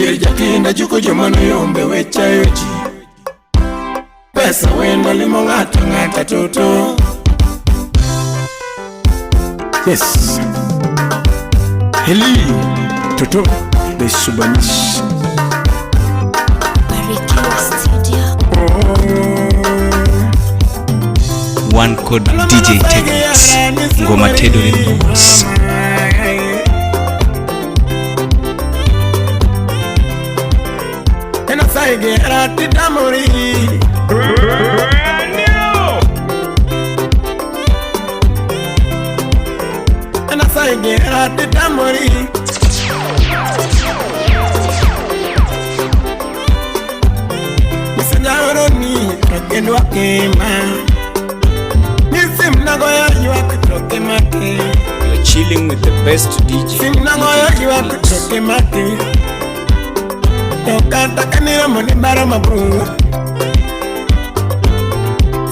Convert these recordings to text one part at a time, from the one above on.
Dir jakinda juko jomano yombe wechayo ji. Pesa wendo limo ngata ngata toto. Yes. Heli toto de Subanis. One code DJ Technics. Ngoma Tedo Remix. And I say get at the damori. And I say get at the damori. Misanyaoroni akendo akema. You're chilling with the best DJ.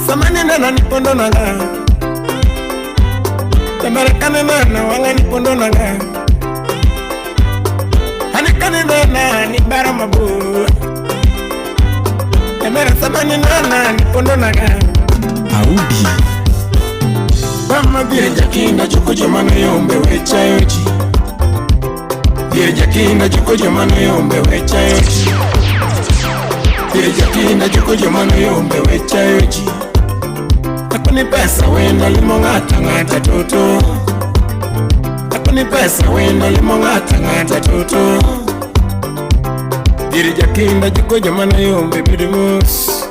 Samani nana nipondo naga. Tamarakane nana wanga nipondo naga. Hanikane nana nibara mabu. Tamara samani nana nipondo naga. Audi. Mama dire jakinda juko jomano yombe wechayo ji. Dire jakinda juko jomano yombe wechayo ji. Dire jakinda juko jomano yombe wechayo ji. Akuni pesa wenda limo ngata ngata toto. Akuni pesa wenda limo ngata ngata toto. Dire jakinda juko jomano yombe bidimus.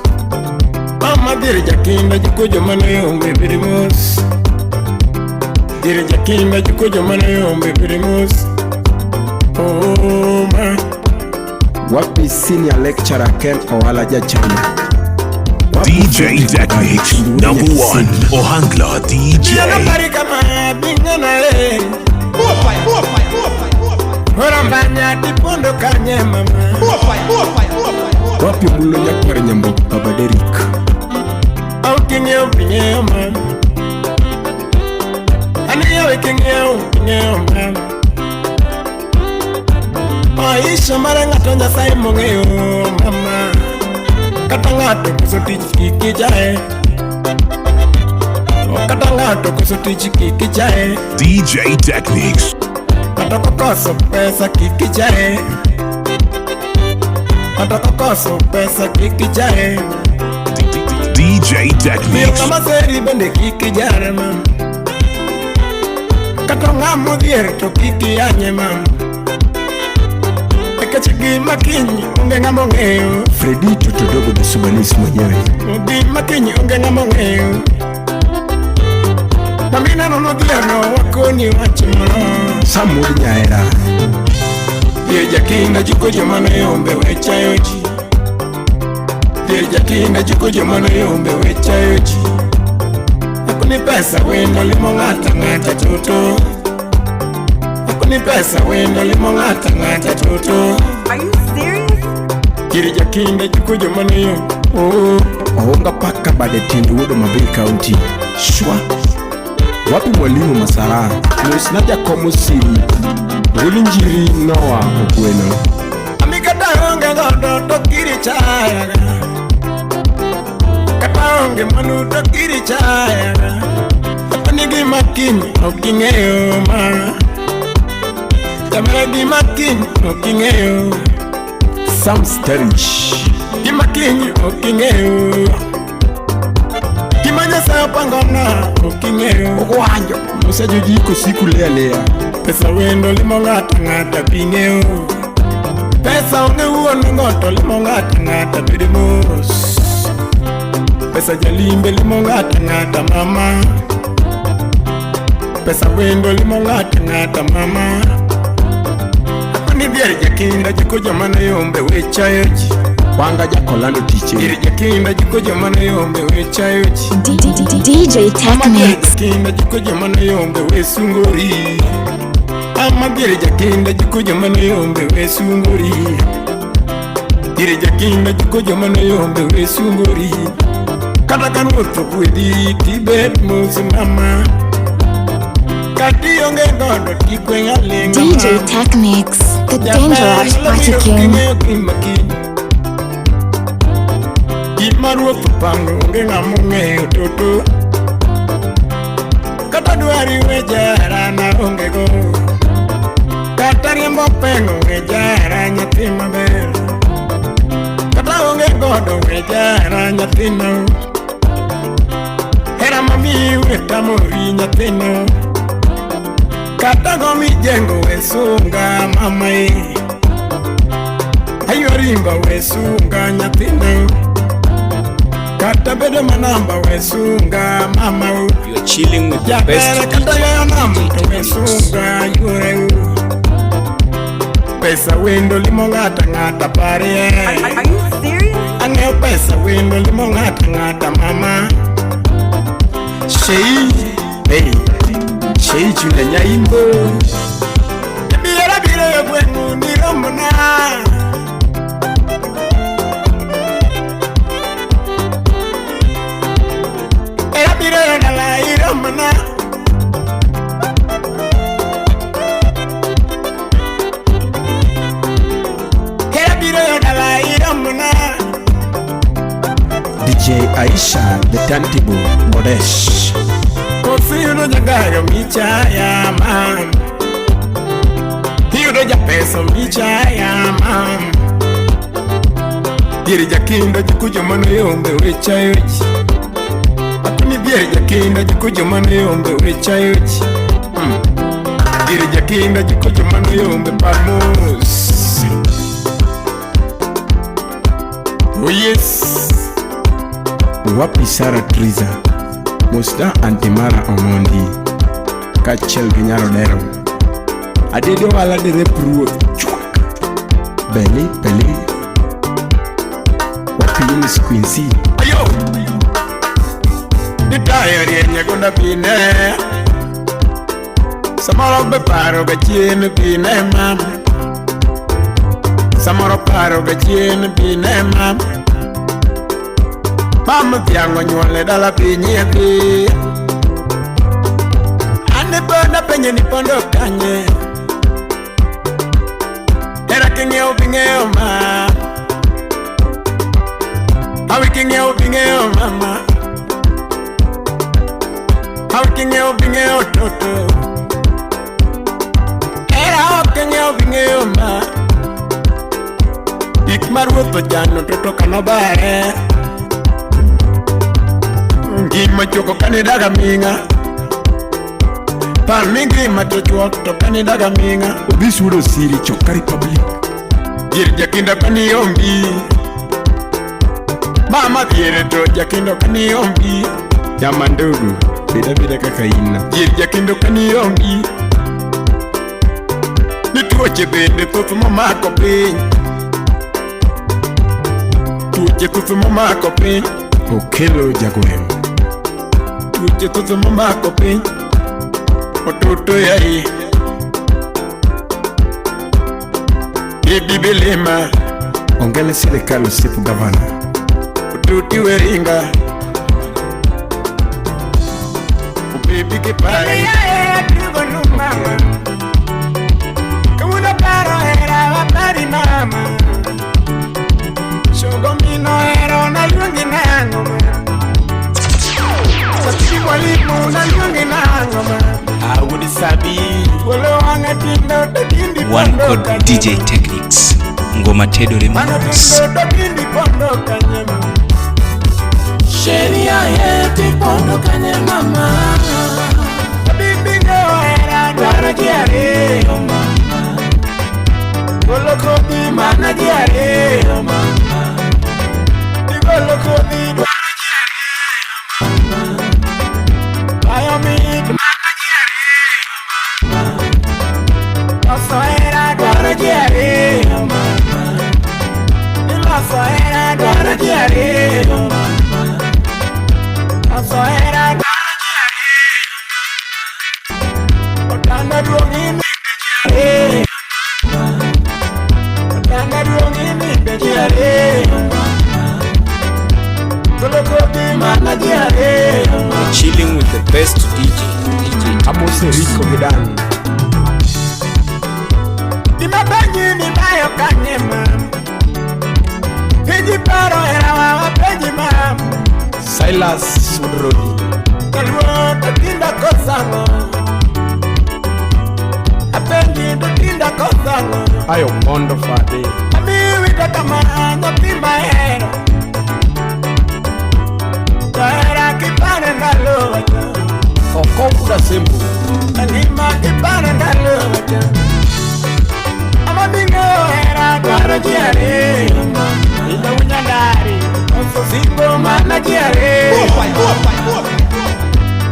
Mama dire jakinda juko jomano yombe bidimus. Dire jakinda juko jomano yombe bidimus. Oh man. Wapi senior lecturer Ken Owala Jachana. DJ Technics #1 Ohangla DJ. Nobody kama bingana le. Hora mbanya tipondo kanye mama. Wapi mulonya kwa nyambo Baba Derek. Au kinyo pinyo mama. Aniyo kinyo mama. Maisha maranga tonja sai mongeyo mama. Katangato kusotiki kijae. Katangato kusotiki kijae. DJ Technics. Katakokoso pesa kikijae. Katakokoso pesa kikijae. DJ Technics. Mio kama seri bende kikijae mama. Katonga mudier to kikiyanye mama. Ekachigi makinyi unge ngamo ngeo. Freddy Totodogo de Subanis mwenyewe. Ugi makinyi unge ngamo ngeo. Namina nono diano wakoni wachimano. Samudi nyaera. Dire jakinda juko jomano yombe wechayo ji. Dire jakinda juko jomano yombe wechayo ji. Akuni pesa wendo limo ngata ngata toto. Akuni pesa wendo limo ngata ngata toto. Are you serious? Dire jakinda juko jomano yombe. Oh. Ohonga paka bade tindu wodo Mabel County. Shwa. Wapi mwalimu Masara. Mwesinaja komo siri. Ulinjiri Noah Okweno. Amikata honga godo tokiri chaya. Kataonge manu tokiri chaya. Apanigi makini okingeyo ma. Tamaragi makini okingeyo. Sam Sterich. Gimakini okingeyo. Kimanya sa pangona okingeyo. Okwanjo. Musajo jiko siku lea. Pesa wendo limo ngata ngata pingeyo. Pesa unge uonu ngoto limo ngata ngata bidimus. Pesa jalimbe limo ngata ngata mama. Pesa wendo limo ngata ngata mama. Apani diari jakinda juko jomano yombe wechayo ji. Wanga jakolando tiche. Diari jakinda juko jomano yombe wechayo ji. DJ Technics. Jakinda juko jomano yombe wesungori. Ama dire jakinda juko jomano yombe wesungori. Dire jakinda juko jomano yombe wesungori. Kata kan urto kwedi tibet musi mama. DJ Technics, the dangerous party king. Maruoth pango onge ng'amo ng'eyo toto kata dwari we jara na onge go kata riembo pengo we jara nyathi maber kata onge godo we jara nyathino hera mami we tamori nyathino kata gomi jengo we sunga mamae ayo rimba we sunga nyathino kata bedo manamba wesunga mama. You are chilling with the best DJ wesunga yure pesa window limo ngata pare. Are you serious? Ange pesa window limo ngata mama. Shei hey Shei chule nyaimbo bira yo kwenu ni romona. DJ Aisha the Turntable Modesh Kofi uno jagayo michaya man Hiyo ja pesa michaya man Diri jakinda jikujo mano yombe wechayochi Atuni diri jakinda jikujo mano yombe wechayochi Diri jakinda jikujo mano yombe palmos Oh yes Wapi Sarah Triza Musta Antimara Omondi Kachel Ginyaro Dero Adedo wala de repruo Bele Wapi Eunice Quincy Ayo Di diary enye gunda bine Samaro be paro ga chien bine mam Samaro paro ga chien bine mam Mama piango nyole dala pinye pi Ane bona penye ni pondo kanye Era kingeo bingeo ma Hawi kingeo bingeo mama Hawi kingeo bingeo toto Era kingeo bingeo ma Ikmaruoto jano toto kanobare Ngima choko kanidaga minga Pan mingi matochwa to kanidaga minga Obisuro siri choka republic Gir jakinda kaniyombi Mama diere to jakinda kaniyombi Jama ndogo Bida kaka ina Gir jakinda kaniyombi Nituoche bende tutu mamako piny Tuoche tutu mamako piny Okelo Jagorem Tuoche tutu mamako piny Otuto yai Bibi Bilima Ongele serikali sipu gavana Ututi weringa Ubibi kipari Tugo numama Kumuna paro era wapari mama Shogo mino era na yungi nango Satiki walimu na yungi nango Awudi sabi Wolo wanga tindo dindi One Code DJ Technics Ngoma Tedo Remix Dindi pondo kanye Sheria yeti pondo kanye mama Bibi ngo era dwara kiare mama Golo kodi mana kiare mama Golo kodi dwara kiare mama Ayo mi mana kiare mama Oso era dwara kiare mama Oso era dwara kiare mama Oso era dwara kiare Otanda duongini kiare Otanda duongini kiare Golo kodi mana kiare Chilling with the best DJ Amose Rico Gidan. Imabanyi ni bayo kanye mam. Peji paro era wa peji mam. Silas Udrodi. Kalwo tatinda kosango. Apendi tatinda kosango. Ayo Mondo Fade. Ami wita tamanya pimba hero. Taera kipane ndalo wacha. Okokuda Sembu. Anima kipane ndalo wacha. Amabingo era dwaro jiare. Ina unyandari. Oso simbo mana jiare.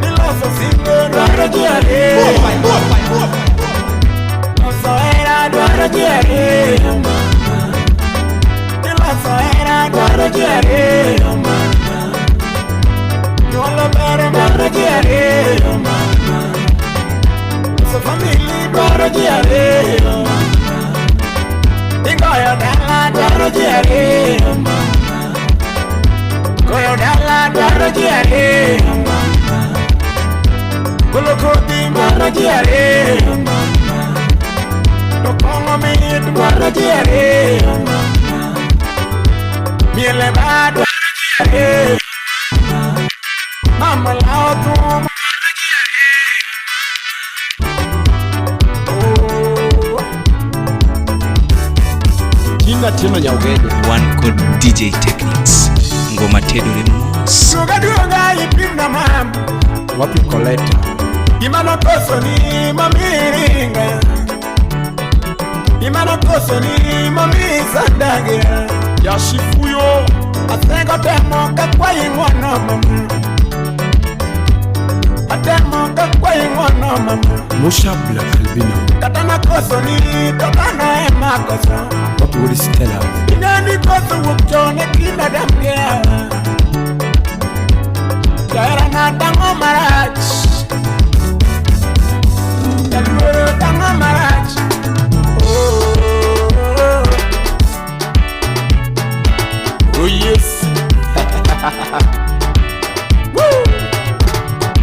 Niloso simbo dwaro jiare. Oso era dwaro jiare. Niloso era dwaro jiare. Nyolo bere dwaro jiare. Oso family dwaro jiare. Ingoyo dala dwaro jiare. Goyo dala dwaro jiare. Golokoti dwaro jiare. Tokongo mi dwaro jiare. Miele ba dwaro jiare. Mama lao tu dwaro jiare. Oh. Tina Tino Nyaugeja. One called DJ Techniques. Ngoma Tedore Mos. Duga ipinda mam. Wapi Koleta. Imana koso ni mamiringa. Imana koso ni mami sandagira. Yashifuyo. Atengo temo kakwa ingwono mama. Atemo kakwa ingwono mama. Musha Black Albino. Katana koso ni katana ema koso. Wapi Woody Stella. Inani koso wukjone kina damgea. Kera na tango marach. Kaluro tango marach. Oh yes.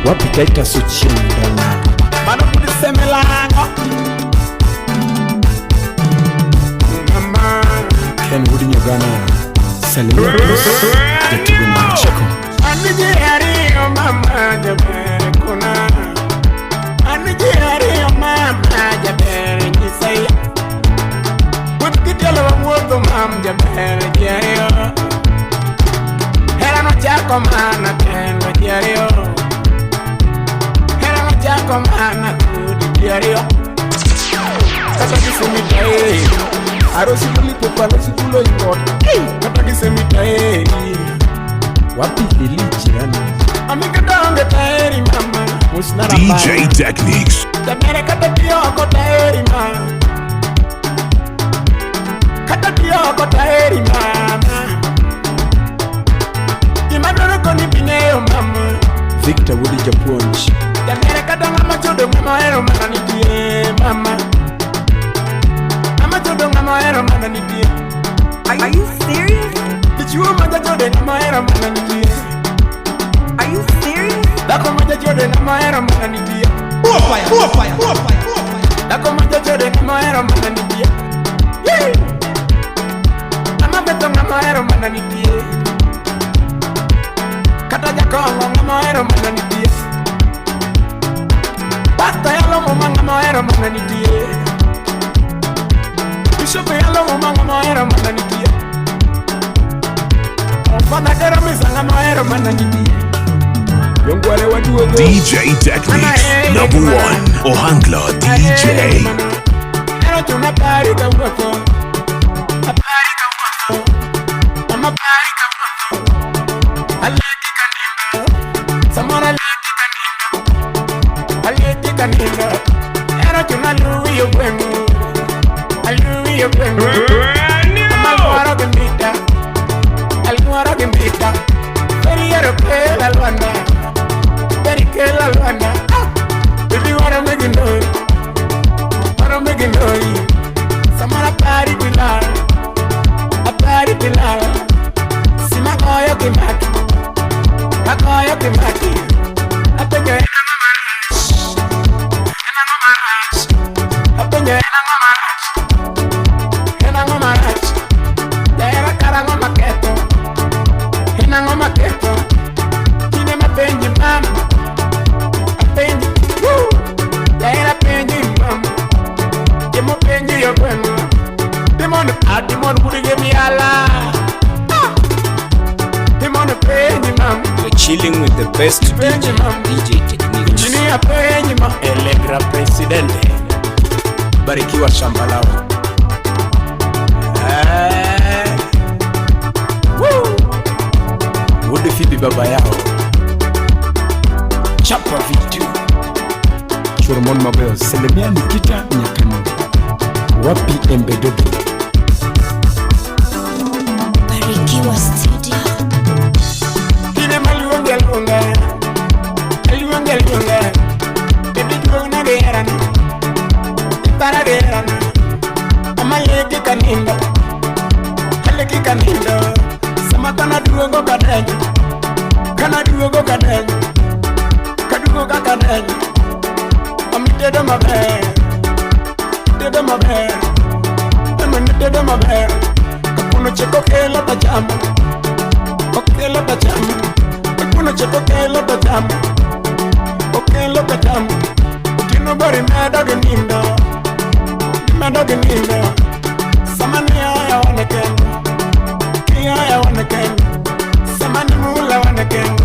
Wapi Taita Suchindana. Mano kudisemelango. Mama. Ken Woody Nyogana. Selena Cruz. Jetuguna Cheko. Anijeri o mama jabere kuna. Anijeri o mama jabere jisaya. Butkitelo wa mwoto mam jabere jerio. Hera no chako mana tengo jerio. Hera no chako mana kudi jerio. Kata kisemitae. Arosi kulipo palo sikulo ingot. Kata kisemitae. Wapi Lili Jirani. Amikadonge taeri mama. Musnara DJ Techniques. Tabere kata tioko taeri mama. Kata tioko taeri mama. Imadoro koni pineo mama. Victor Woody Japonj. Tabere kata ngama chodo ngama ero mana nitie mama. Ngama chodo ngama ero mana nitie. Are you serious? Ichiwo maja chodo ngama ero mana nitie. Are you serious? Dako maja chodo ngama ero mana nitie. Dako maja chodo ngama ero mana nitie. Ama beto ngama ero mana nitie. Kata jakongo ngama ero mana nitie. Pasta yalo mama ngama ero mana nitie. Bishop yalo mama ngama ero mana nitie. Ofana kera misa ngama ero mana nitie. Yongwale waduogo. DJ Techniques. #1 Ohangla DJ. Ero tuna pari ka wako. Pari ka wako. Mama pari ka wako. Aleti kanimba. Samara aleti kanimba. Aleti kanimba. Ero tuna luwi yobwengu. Aluwi yobwengu. Alwara gembita. Alwara gembita. Periero pela alwanda. Perikela alwanda. Baby wanna make it noise. Wanna make it noise. Samara pari pilar. A pari pilar. Sima koyo kimaki. Akoyo kimaki. Atenyo on would give me a la. Him on a penny, mom. You're chilling with the best DJ Techniques. Engineer penny, mom. Elegra Presidente. Barikiwa shamba lao. Would Fibi baba yao. Chapa vitu. Churumon Mabeo, Selemia Nikita Nyakani. Wapi Embedodo. Barikiwa Studio. Kine maluonge lunga. Aluonge lunga. Baby duona gerana. Para gerana. Amaleki kanindo. Aleki kanindo. Sama kana duogo kadenyo. Kana duogo kadenyo. Kadugo kadenyo. Dedo my bed, dedo my bed, I'm dedo my bed. Kapuno cheko kela tajamba, okela tajamba. Kapuno cheko kela tajamba, okela tajamba. Tino bari madagenindo, madagenindo. Samani ya wanekendo, ya wanekendo. Samani mula wanekendo,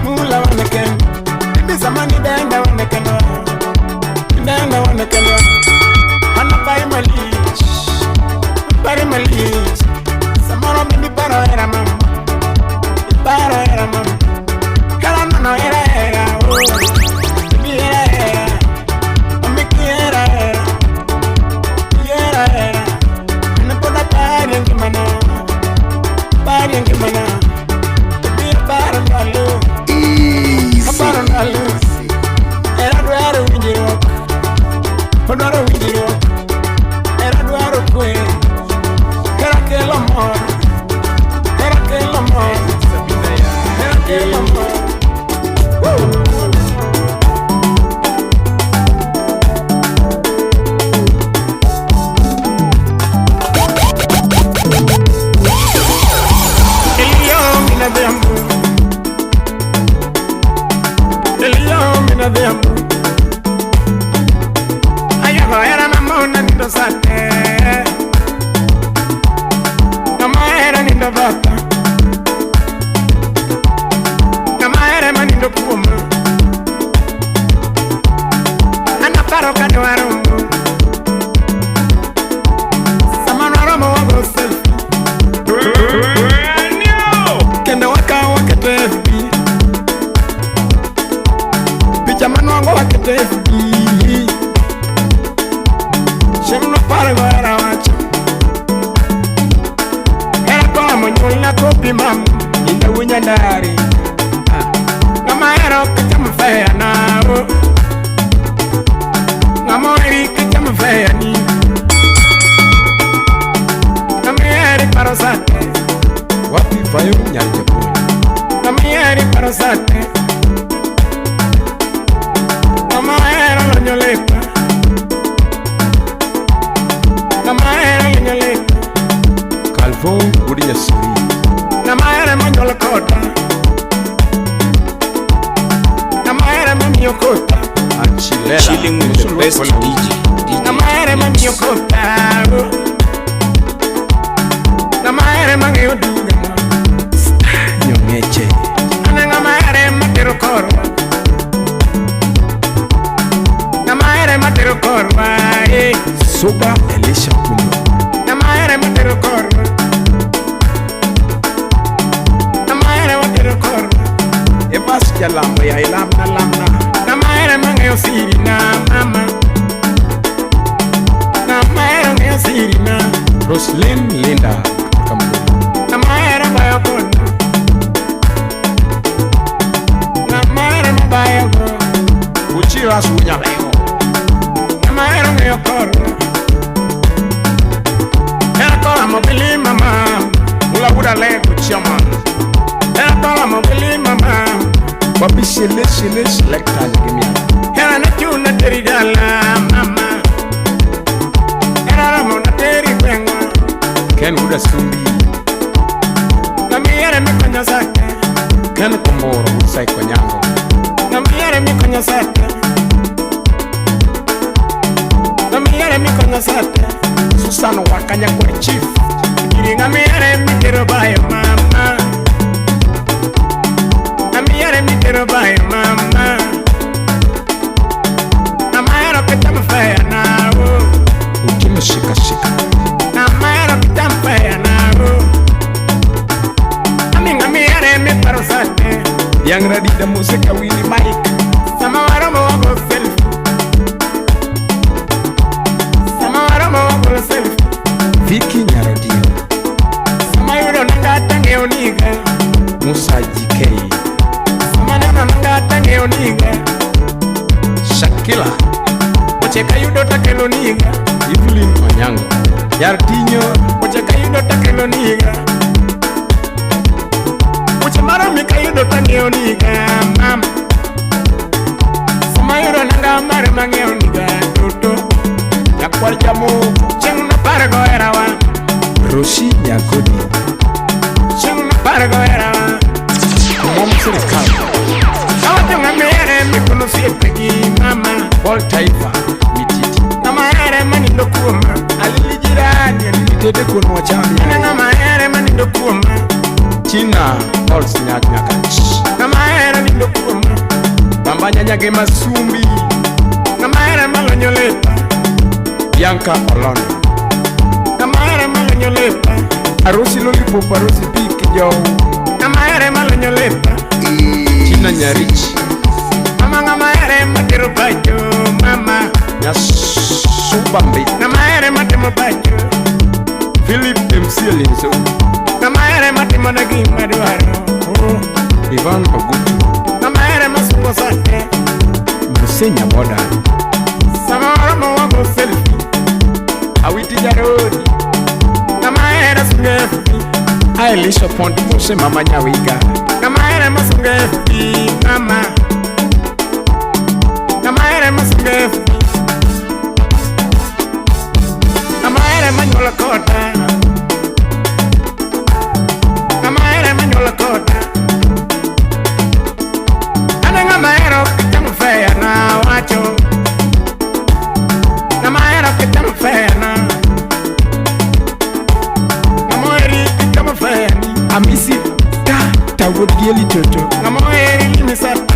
mula wanekendo. Bibi samani denda wanekendo. Nana wana kendo, hana bari malich. Samara mimi baro era mam, kala no era, oh, bibi era, amiki era, na pona bari ngimana, bibi baro nalu, era duaro winjiro. Honora windio, era duaro kwe, era que el amor, era que el amor, era que el amor. Eliomina de amor, Eliomina de amor. Era mamona nindo sate, nama era nindo bata, nama era manindo kuma, ana paro kado arumbu, samano aromo wago selfie, kendo waka FB, picha mano wango wakete FB. Shemno pare gara wacho. Era kwa monyula kopi mam. Inda unya ndari. Nama era kachama faya nao. Nama eri kachama faya ni. Nama eri parasate. Wapi fayo nyanja boy. Nama eri parasate. Nama era lonyolepa. Calvo Uriya Suri. Namaere manjola kota. Namaere manio kota. Achilera. Chilling with the best DJ. Namaere manio kota. Namaere mangio duga. Nyongeche. Namaere matero korwa. Namaere matero korwa. Soba Elisha Kuno. Namaere matero korwa. Namaere matero korwa. Ebas jalambo ya ilamna. Namaere mangio siri na mama. Namaere mangio siri na Roslyn Linda Kambu. Namaere bayo kono. Namaere mabayo kono. Uchira sunya leo. Namaere mangio korwa. Era kola mobili mama. Ula buda lego chairman. Era kola mobili mama. Wapi shele selector gemia. Era na tuna teridala mama. Era ramo na teri kwenga. Ken Uda Sumbi. Namiere mikonya sake. Ken Komoro Usai Konyango. Namiere mikonya sake. Namiere mikonya sake. Susan Wakanya kwa chief Iringa miare mitero bayo mama Amiare mitero bayo mama Amaero kitamfaya nao ukimshika shika Amaero kitamfaya nao Aminga miare mitero sate Young Radida Musika Willie Mike Sama waromo wako selfie Sama waromo wako selfie Vicky Nyarodio Sama yuro nangata ngeoniga Musa GK Sama nana nangata ngeoniga Shakila Ocheka yudo takelo niga Evelyn Onyango Yartinho Ocheka yudo takelo niga Ochemaro mika yudo takelo niga mama Sama yuro nanga mare mangeo niga toto Yakwar Jamo Chengu na pargo erawa Roshi Nyakodi Chengu na pargo erawa Mom Serikali Awatu ngamere mikono siepegi mama Paul Taifa Mititi Nama ere mani dokuoma Alili jirani Alilitete kono wachami Nama ere mani dokuoma China Paul Sinyat Nyakach Nama ere mani dokuoma Bamba Nyanyage Masumbi Nama ere malonyo lepa Bianca Olono Nama ere malonyo lepa Arosi Lollipop Arosi Piki Joe Nama ere malonyo lepa China Nyarich Nama ere matero bajo mama Nyasubambi Nama ere matemo bajo Philip MC Linso Nama ere matemo nagi maduaro Ivan Ogutu Nama ere masuko sate Musenya Boda Sama waromo wako selfie Awiti Jarodi Nama ere sungefi Ailisha Pont Muse Mama Nyawiga Nama ere masungefi mama Nama ere masungefi Nama ere manyola kota Nama ere manyola kota Ane ngama ero kitamu fea na wacho Nama ero kitamu fea na Nama eri kitamu fea ni Amisi Ta Wodieli Toto Nama eri limisata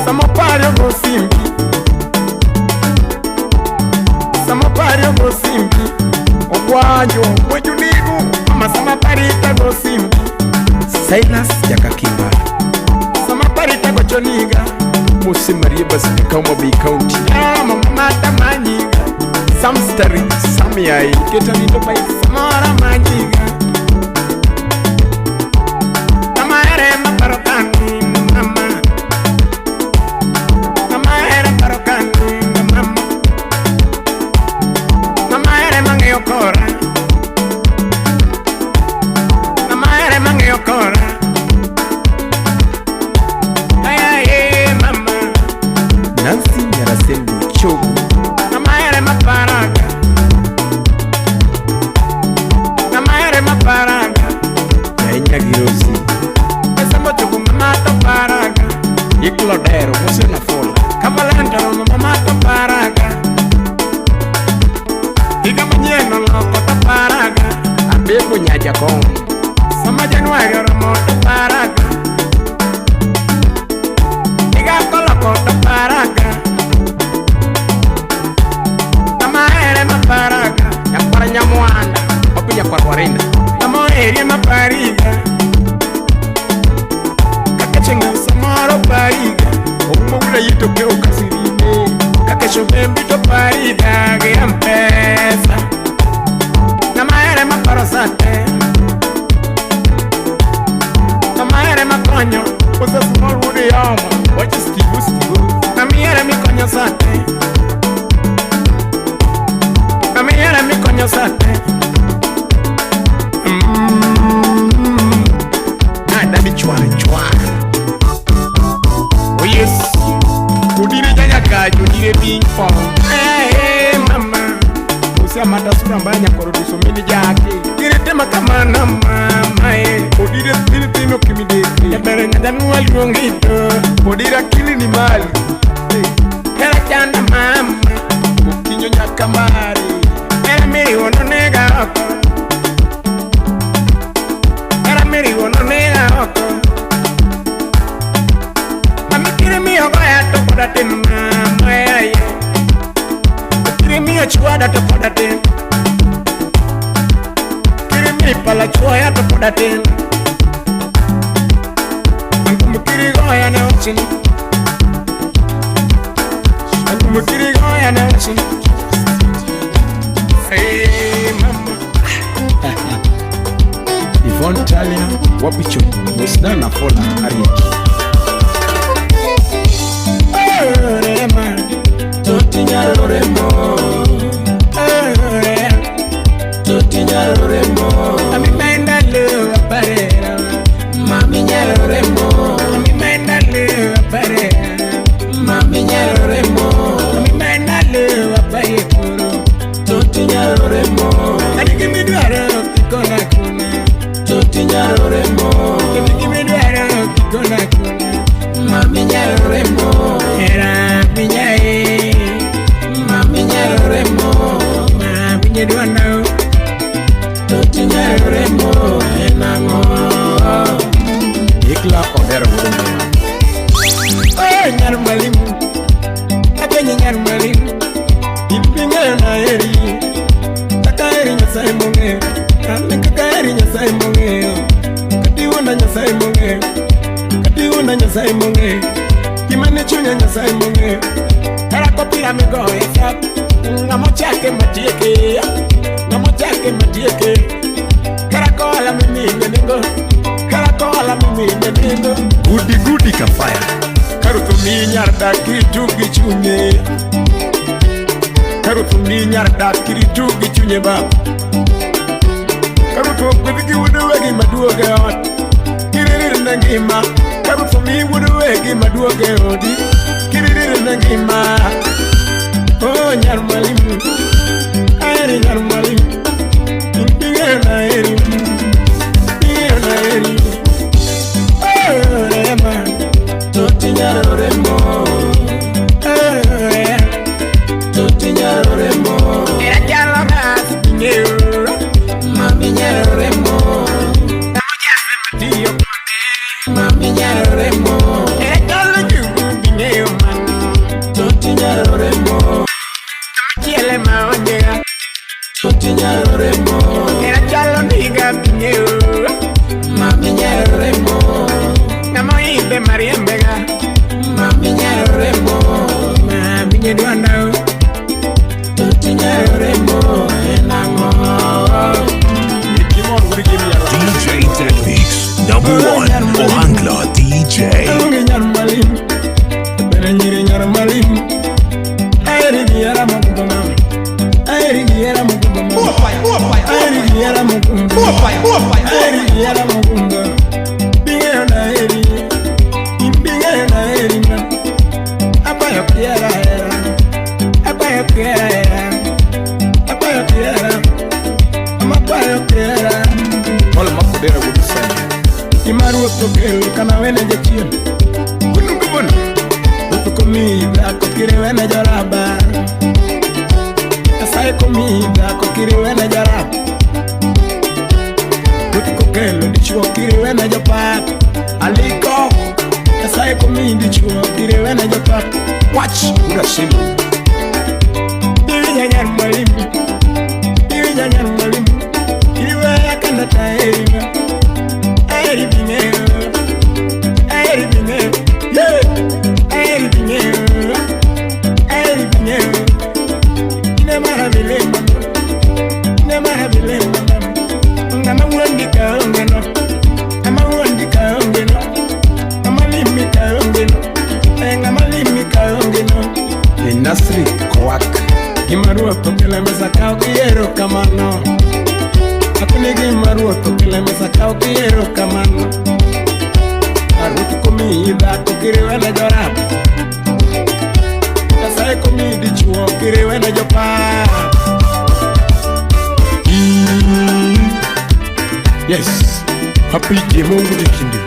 Samopario go simbi Samopario go simbi Ogwanjo Wejunigu Mama samaparita go simbi Silas Yakakimba Samaparita go choniga Muse Maria Basika Umabi County Mama mata manyiga Samstari Samiai Ketanito Bai Samara manyiga Nama ere maparokani mama Nama ere parokani mama Nama ere mangeo kora Nama ere mangeo kora Ay ay mama Nancy Nyarasembu Chogu Nama ere maparaga Nama ere maparaga Enya Girosi Esa mochuku mamato paraga Iklodero Muse Nafola Kamalento mamato paraga Iga manyeno loko ta paraga Abego Nyajakon Sama Januari oromoto paraga Iga koloko ta paraga Nama ere maparaga Yakwara Nyamwanda Okunya kwa Warinda Nama ere mapariga Kakachenga samaro pariga Omumula Yitoke Okasirine Kakesho bembito pariga Gia mpesa Nama ere maparosate Nama ere makonyo Osa Small Woody Yama Wachi Stivu Nami ere mikonyo sate Nami ere mikonyo sate Dami Chwari Chwari Oh yes Udire Janya Kaji Udire Ping Pong Hey mama Usia Matasura Mbanya Koroduso Mini Jake Kiritema kama na mama Udire Filipino Kimideki Yabere nyadanua liongito Udire Akili ni Mali Hera chanda mama donjo nyaka mari. Era miriwo no nega oko. Era miriwo no nega oko. Mami kiri miyo goya to poda tin na moya ye. Kiri miyo chwada to poda tin. Kiri miyo pala chwaya to poda tin. Ankumu kiri goya na uchini. Ankumu kiri goya na uchini. Hey mama. Yvonne Talia, wapicho, musna na fola ariki. Rema, totinya remo. Totinya remo. Ami menda le aparera. Mami nyalo remo. Ami menda le aparera. Mami nyalo remo. Ami menda le aparera. Totinya remo. Ani mi duara kona kona. Totinya remo. Ani mi duara kona kona. Mami nyalo remo. Era minyae. Mami nyalo remo. Mami nyedwana. Totinya remo enango. Ikla odero wudu. Oh nyar malimu. Abenye nyar malimu. Ipinga na eri. Takaeri nyasai monge. Takaeri nyasai monge. Katiuna nyasai monge. Katiuna nyasai monge. Kimane chunya nyasai monge. Era kopira migo efap. Ngamo chake matieke. Ngamo chake matieke. Karakola mimi ndengo. Karakola mimi ndengo. Gudi kafaya. Karutu mi nyarda kitu gichunye. Karutu mi nyarda kitu gichunye ba. Karutu kwiki wudu wegi maduoge ot. Kiriri nangima. Karutu mi wudu wegi maduoge odi. Kiriri nangima. Oh nyar malimu. Aeri nyar malimu. Pinge na eri. Pinge na eri. Oh rema. Totinya remo. Totinya remo. Era jalo gas pinero. Mami nyalo remo. Namuja semadio konde. Mami nyalo remo. Era jalo jugu pinero mano. Totinya remo. Kiele maonjega. Totinya remo. Era jalo niga pinero. Mami nyalo remo. Namo ibe mariembega. Mami nyalo remo. Mami nyedwana. Totinya remo enango. DJ Techniques, #1 Ohangla DJ. Nyar malim. Bere nyiri nyar malim. Aeri diara mukubama. Aeri diara mukubama. Aeri diara mukubama. Aeri diara mukubama. Binge na eri. Binge na eri na. Apayo piera era. Apayo piera era. Apayo piera. Amapayo piera. Wala makudera wudu sana. Imaru tokel kana wene jekien. Bunu kubun. Butu komida kokire wene jaraba. Asai komida kokire wene jaraba. Butu kokelo dichuo kire wene japat. Aliko. Asai komida dichuo kire wene japat. Watch. Ura shimu. Iwi nyanyar malimu. Iwi nyanyar malimu. Iwe yakanda taeriga. Aeri binero. Aeri binero. Yeah. Aeri binero. Aeri binero. Ine mahabile mama. Ine mahabile mama. Ngama wandika ongeno. Ngama wandika ongeno. Ngama limika ongeno. Ngama limika ongeno. Ni Nasri Kowak. Gimaruo tokele mesa kao kiero kamano. Akune gimaruo tokele mesa kao kiero kamano. Arutu komida kokire wene jorab. Kasai komidi chuo kire wene jopa. Yes. Happy Mungu dikindi.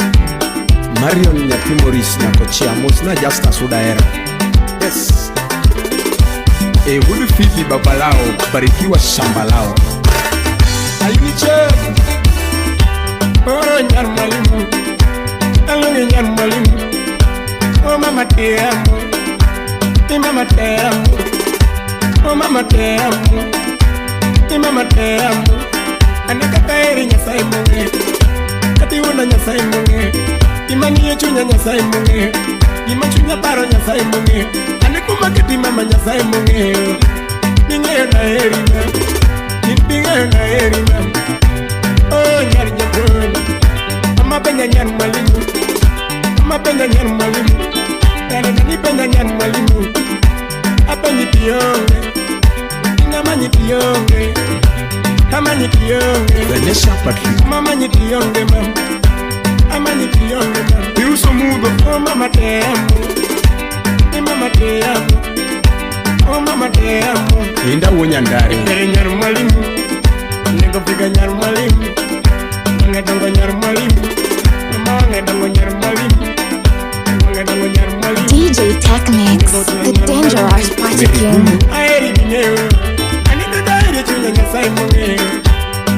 Marion Nyapi Morris na kochia Musna Justa Sudaera. Yes. Wudu Fifi baba lao, barikiwa shamba lao. Ayuche Oh nyar mwalimu Alungi nyar mwalimu Oh mama te amo Mama te amo Oh mama te amo Mama te amo Anaka kairi nyasai munge Kati una nyasai munge Imani yechunya nyasai munge Imachunya paro nyasai munge Anekuma kiti mama nyasai munge Ninge na erina Ninge na erina Oh nyar nyakun Mama penya nyar mwalimu Mama penya nyar mwalimu Nana nani penya nyar mwalimu Apa nyipionge Inama nyipionge Kama nyipionge Vanessa Patrick Mama nyipionge mama Ama nyipionge mama Piuso mudo Oh mama te amo Mama te amo Oh mama te amo Inda wonya ndari Ndere nyar mwalimu Nego piga nyar mwalimu Wange dongo nyar mwalimu Mama wange dongo nyar mwalimu Wange dongo nyar mwalimu DJ Technics, the dangerous party king. Aeri bineo Anita dairi chunya nyasai munge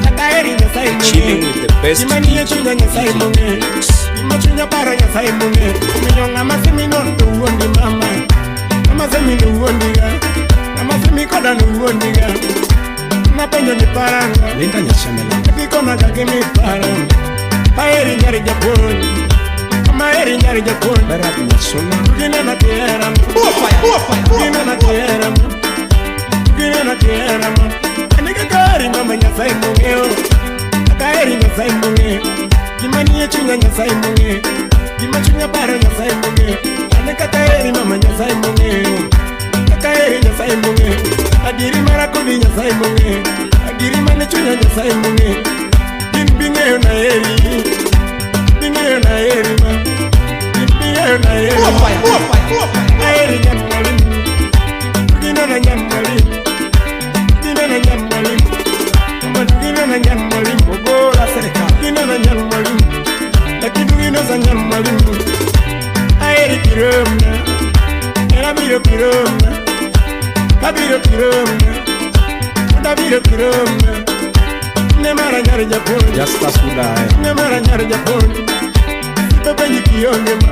Akaeri nyasai Chilling munge with the best Imani ye chunya nyasai munge Ima chunya para nyasai munge Kuminyonga masemi nondo uondi mama Mama semi ni uondiga Mama semi koda ni uondiga Napenyo ni paranga Linda nyashamela Kikona kake mi paranga Aeri nyari japoni Aeri nyari japoni Barat nyasona Gina na kiera Gina na kiera Gina na kiera Anika kari mama nyasai mungeo Akaeri nyasai mungeo Kimani ye chunya nyasai mungeo Kima chunya paro nyasai mungeo Anika kaeri mama nyasai mungeo Akaeri nyasai mungeo Adiri marakudi nyasai mungeo Adiri mane chunya nyasai mungeo Bingeo na eri Bingeo na eri ma Bingeo na eri Aeri nyam mwalimu Gina na nyam mwalimu Gina na nyam mwalimu Gina na nyam mwalimu Ogola serika Gina na nyam mwalimu Lakidu gina za nyam mwalimu Aeri kiromna Erabiro kiromna Kabiro kiromna Odabiro kiromna Nemara nyari japoni Justus Udae Nemara nyari japoni Ipepenji kionge ma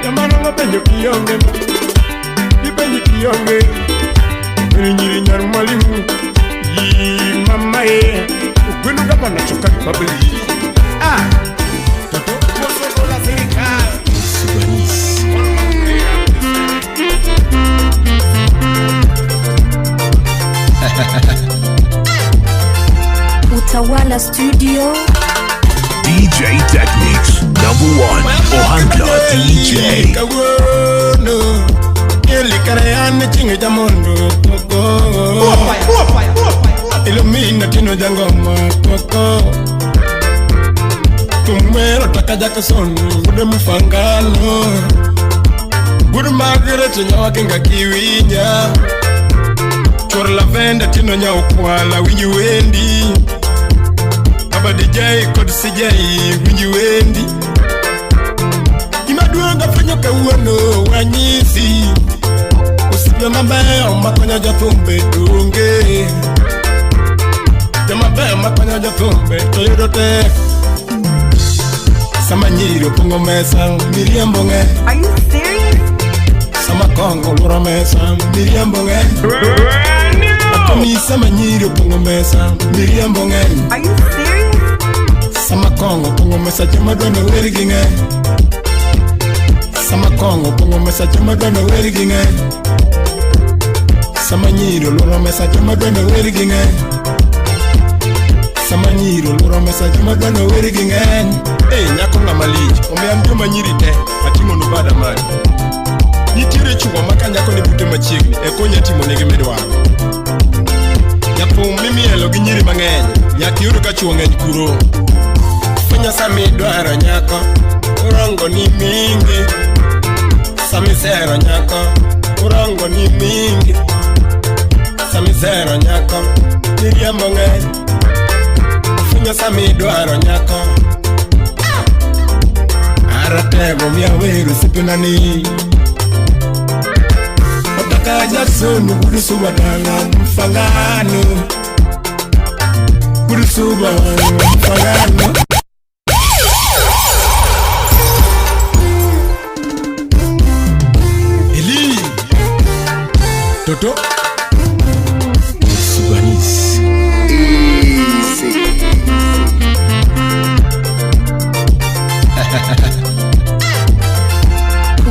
Yamano ngopenjo kionge ma Ipenji kionge Nyiri nyari mwalimu Yi mama ye Ugwenu kapa na choka babili Ah Toto Moso kola serikali Subanis Utawala Studio. DJ Technics, #1 Ohangla DJ. Kawono Yeli karayane chinge jamondo Koko Ilumina tino jangoma Koko Tumwero takajaka sonu Gude mfangano Gude magere chenyawa kinga kiwinya Chor la venda tino nya ukwala winji wendi Aba DJ kod CJ winji wendi Imaduanga fanyo kawano wanyisi Usipya mabaya makonya jatumbe dunge Jamabaya makonya jatumbe toyodote Sama nyiri opungo mesa miriambo nge Are you serious? Sama kongo lura mesa miriambo nge Akoni sama nyiri opungo mesa miriambo nge Are you serious? Sama kongo opungo mesa jamadwana werigi nge Sama kongo opungo mesa jamadwana werigi nge Sama nyiri lura mesa jamadwana werigi nge Sama nyiri lura mesa jamadwana werigi nge Hey nyako nga maliji Omeambio manyiri te Atingo nubada mani Nitire chunga maka nyako ni bute machiegni Ekonya timo nege medwa Nyako mimi elo ginyiri mangeny Nyaki yuru kachuo ngeny kuro Fanya sami dwaro nyako Urongo ni mingi Sami zero nyako Urongo ni mingi Sami zero nyako Niriambo ngeny Fanya sami dwaro nyako Aratego miya weru sipinani Otaka Jackson Kurusuba Dana Mfangano Kurusuba Mfangano Eli Toto Subanis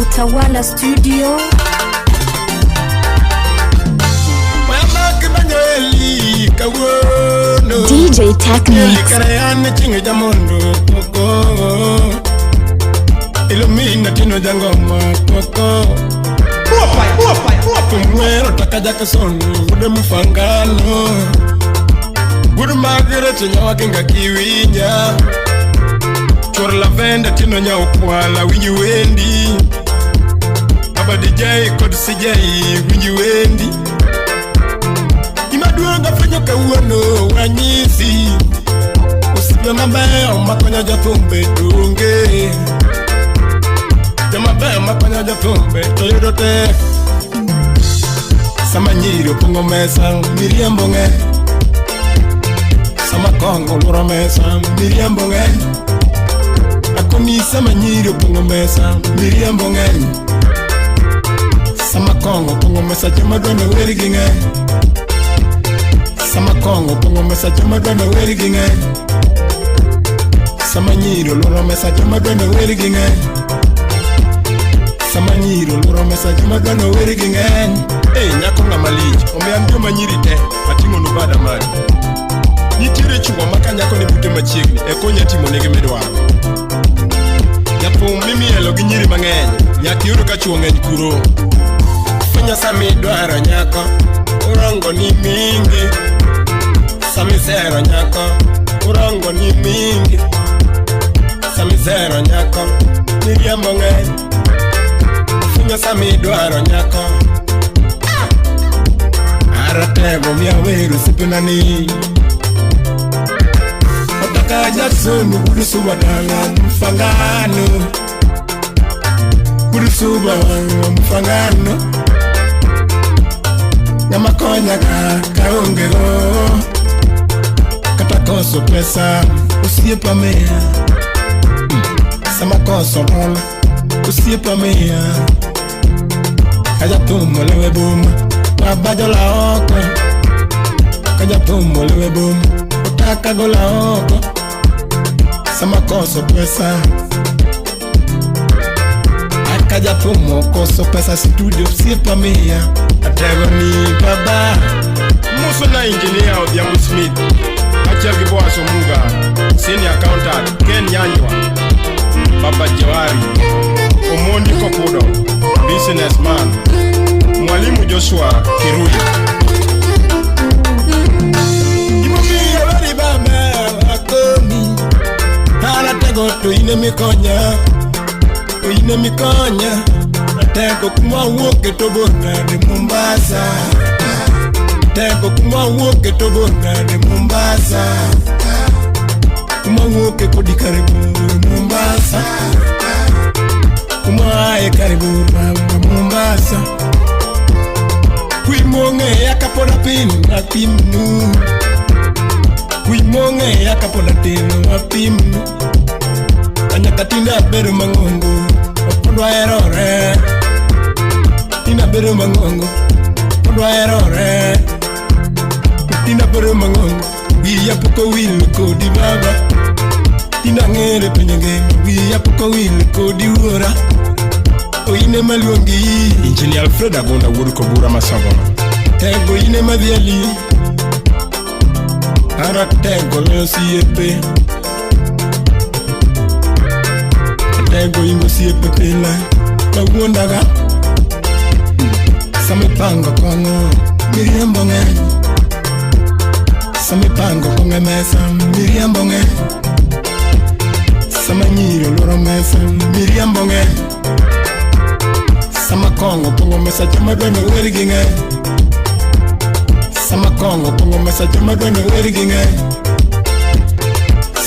Utawala Studio. DJ Technics. Ilumina tino jangoma koko Kumwero takaja kasonu Gude mfangano Gudu magire chenye wakinga kiwinya Chora lavenda tino nya ukwala winji wendi Aba DJ kod CJ winji wendi Imaduanga fanyo kawano wanyisi Usipe mambeo makonya jatumbe dunge Jamabeo makonya jatumbe toyodote Sama nyiri upungo mesa Miriam bonge Sama kongo lura mesa Miriam bonge Akoni sama nyiri upungo mesa Miriam bonge Sama kongo upungo mesa Jamadone weri ginge Sama kongo upungo mesa Jamadone weri ginge Sama nyiri lura mesa Jamadone weri ginge Sama nyiri lura mesa Jamadone weri ginge nyako nga maliji Ome ambiyo manyiri te Matingo nubada mali Nitire chungo maka nyako ni bute machiegni Eko nyatimo nege medwa Nyapo mimi elo ginyiri mangeny Nyaki yuru kachuo ngeny kuro Fanya sami dwara nyako Urongo ni mingi Sami zero nyako Urongo ni mingi Sami zero nyako Miriambo ngeny Fanya sami dwara nyako Aratego mia weru sipunani Otaka Jackson Kurusuba Dana Mfangano Kurusuba Mfangano Nyamakonya kaongero Katakoso pesa Usiepa mea Samakoso rola Usiepa mea Kajatumo lewe buma Wabajo la oko Kajatumo lewe buma Utaka go la oko Samakoso pesa Akajatumo koso pesa studio Usiepa mea Atego ni baba Muso na engineer of Yamu Smith Achel Giboa Somunga Senior accountant Ken Yanjwa Baba Jawari Omondi Kokudo Businessman Mwalimu Joshua Kirui Imumia wari baba wakomi Haratego tuine mikonya Tuine mikonya Tego kuma woke tobona de Mombasa Tego kuma woke tobona de Mombasa Kuma woke kodi karibu Mombasa Kuma ae karibu Mombasa Kuimonge yakapona pinu na pimnu Kuimonge yakapona tinu na pimnu Anyakatinda beru mangongo Opondwa erore Tina beru mangongo Opondwa erore Tina beru mangongo Wia poko will kodi baba Tina ngere penyenge Wia poko will kodi ura Oine maluongi Engineer Alfred Agonda wuru kobura masago Tego ine madhiali Ara tego leo siepe Tego ingo siepe pila Baguondaga Samipango kongo Miriambo nge Samipango konge mesa Miriambo nge Samanyiro loro mesa Miriambo nge Sama kongo pongo mesa Jamadone weri ginge Sama kongo pongo mesa Jamadone weri ginge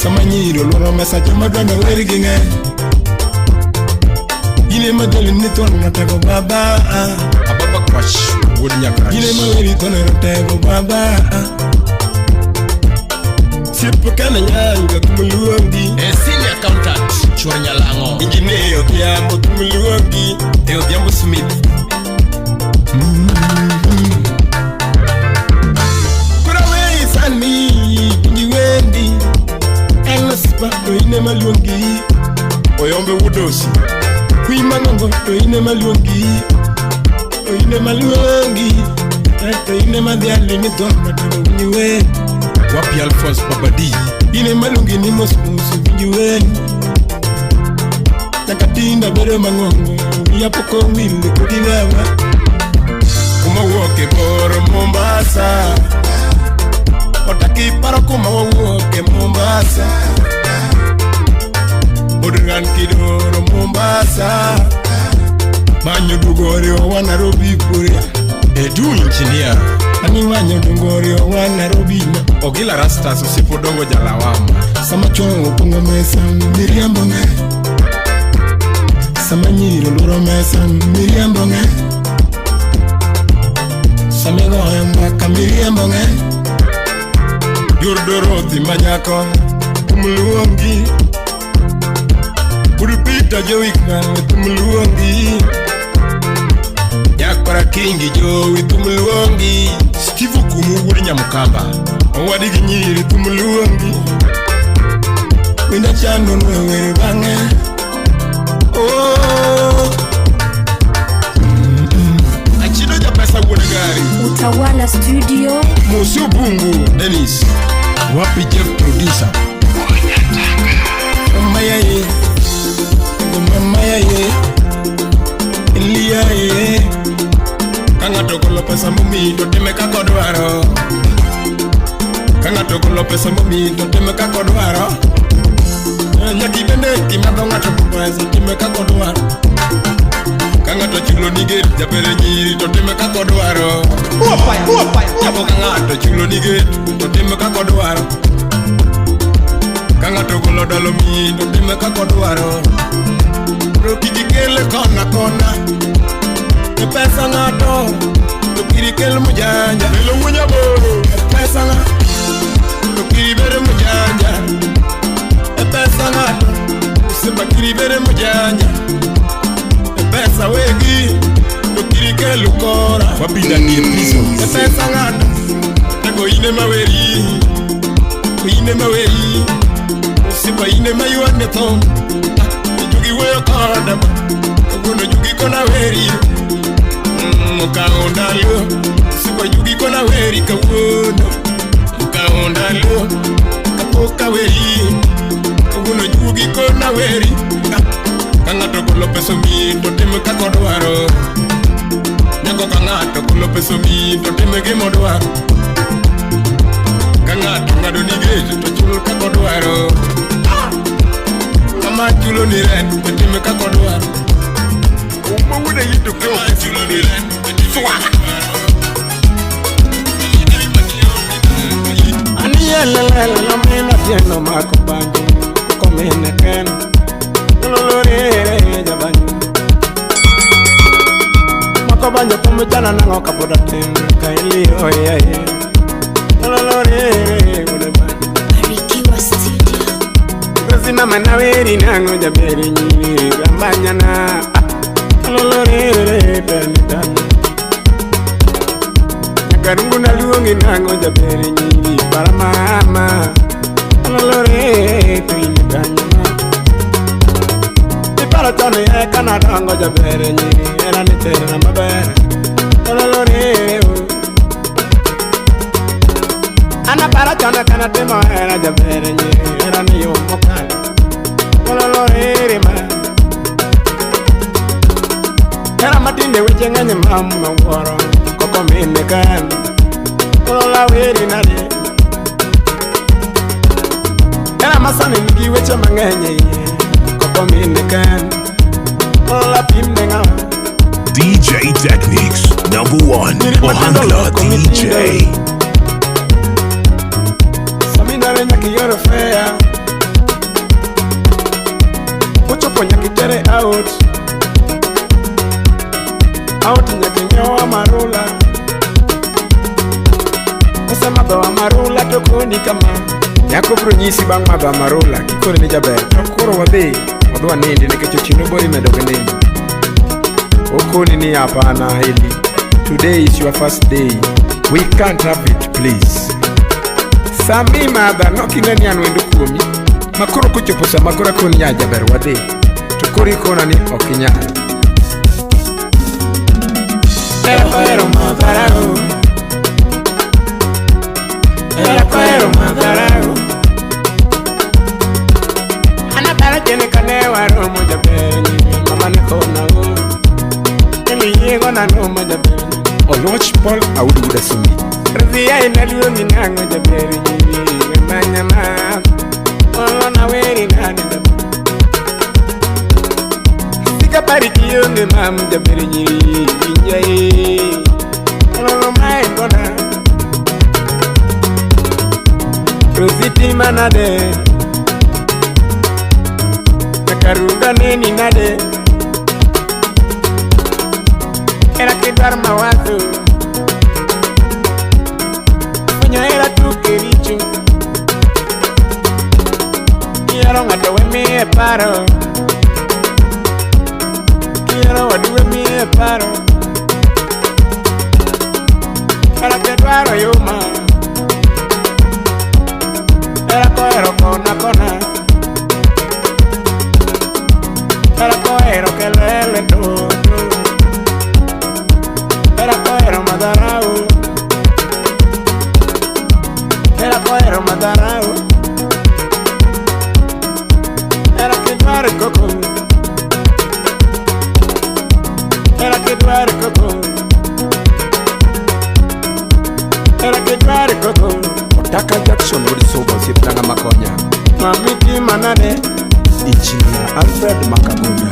Sama nyiro loro mesa Jamadone weri ginge Ine madali nitona tego baba Ababa Wash wood nyaka. Ine maweri tonero tego baba. Sipo kana nyanga tumuluongi. Senior accountant Chor Nyalango. Engineer Odhiambo tumuluongi. Odhiambo Smith. Kurawe isani njiwendi. Elosipa ine maluongi. Oyombe Wudosi. Kuima ngongo ine maluongi. Ine maluongi. Ine madhiali midoma njiwendi. Wapi Alphonse Babadi. Ine malungi ni mosmusu vijuweni. Nakatinda bere mangongo. Yapoko wili kudiwewa. Kuma woke boro Mombasa. Otaki para kuma woke Mombasa. Odungan kidoro Mombasa. Manyo dugori wa Nairobi Korea. Edu engineer. Ani manyo dugori wa Nairobi na. Ogila Rastas usipodongo jalawama. Sama chongo pongo mesa Miriam Bonge. Sama nyiro loro mesa Miriam Bonge. Sama goya mbaka Miriam Bonge. Yurdoroti manyako tumuluongi. Urupita jowika tumuluongi. Yakora kingi jowi tumuluongi. Steve Kumu wuri Nyamukamba. Wadigi nyiri tumuluongi. Wina chando nwewe bange. Oh. Achido ja pesa gari. Utawala Studio. Musio Bungu Dennis. Wapi Jeff producer. Mama ye. Mama ye. Ilia ye. Kanga tokolo pesa mumi toteme kakodwaro. Kanga tokolo pesa mumi toteme kakodwaro. Nyaki bende kimadonga tokupesa toteme kakodwaro. Kanga tochulo nige japere nyiri toteme kakodwaro. Yapo kanga tochulo nige toteme kakodwaro. Kanga tokolo dalomi toteme kakodwaro. Rokijikele kona kona. Pesa ngato tukiri kel mujanja melo munya boro pesa nga tukiri bere mujanja pesa ngato simba kiri bere mujanja pesa wegi tukiri kel kora Wapinda ni piso. pesa ngato tego ine maweri simba ine mayuane thon jugi weyo kada kono jugi kona weri Mukaondalo, sipa yugi kona weri kawono. Mukaondalo, kapoka weri, kawono yugi kona weri. Kanga tokolo peso mi, toteme kakodwaro. Nyako kanga tokolo peso mi, toteme gemodwaro. Kanga tongado nige, tochul kakodwaro. Kama chulo ni ren, toteme kakodwaro. Umo wude yitu kama chulo ni ren. Aniyelele la mina tieno makubangi komene ken lolore jabanyi makubangi kumujana nango kaboda ten kaili oye lolore ulebanyi Barikiwa Studio. Rosina manaweri nango jaberi nyiri gambanyana lolore benitani Karungu na luongi nango jabere nyiri para mama Lolore to initanyama Ipara tano ya kana nango jabere nyiri Era nitere na mabere Lolore Ana para tano kana tema era jabere nyiri Era ni yomokani Lolore ma Era matinde weche nganye mama woro Koko mene kan Kola weri nane Era masani nigi weche mangenye Koko mene kan Kola pimne nga DJ Techniques, #1 Ohangla DJ. Saminare nyaki yoro fea Uchopo nyaki tere out Out nyaki nyoa marula Osama bawa marula tokoni kama Yako bro nyisi bang maba marula Kikore ni jaber Tokoro wadhi Wadwa nindi Nikecho chino bori medoge nindi Okoni ni hapana hili Today is your first day We can't have it please Sami mother Nokinga ni anwendo kumi Makoro kuchoposa makora koni ya jaber wadhi Tukuri kona ni okinyari Pero madarao Pero madarao Ana para tiene canewa romo ya beni Mama ne kona o Eli yego na romo ya beni Oloch Paul awuda simi Rzia inaliyo minango ya beni Manya ma Olo na weri nani ya beni Sika pariki yonge mamu ya beni Injai Olo mae kona Rositi manade Nakarunga nini nade Era kidar mawazo Punya era tu kericho Quiero ngatowe mi e paro Quiero waduwe mi e paro Era kidaro yuma Era coero kona kona Era coero que lele todo Era coero madarao Era coero madarao Era que duare coco Era que duare coco Era que duare coco Otaka Jackson wuri soba siptanga makonya Mamiti manane Ichina Alfred Makagunda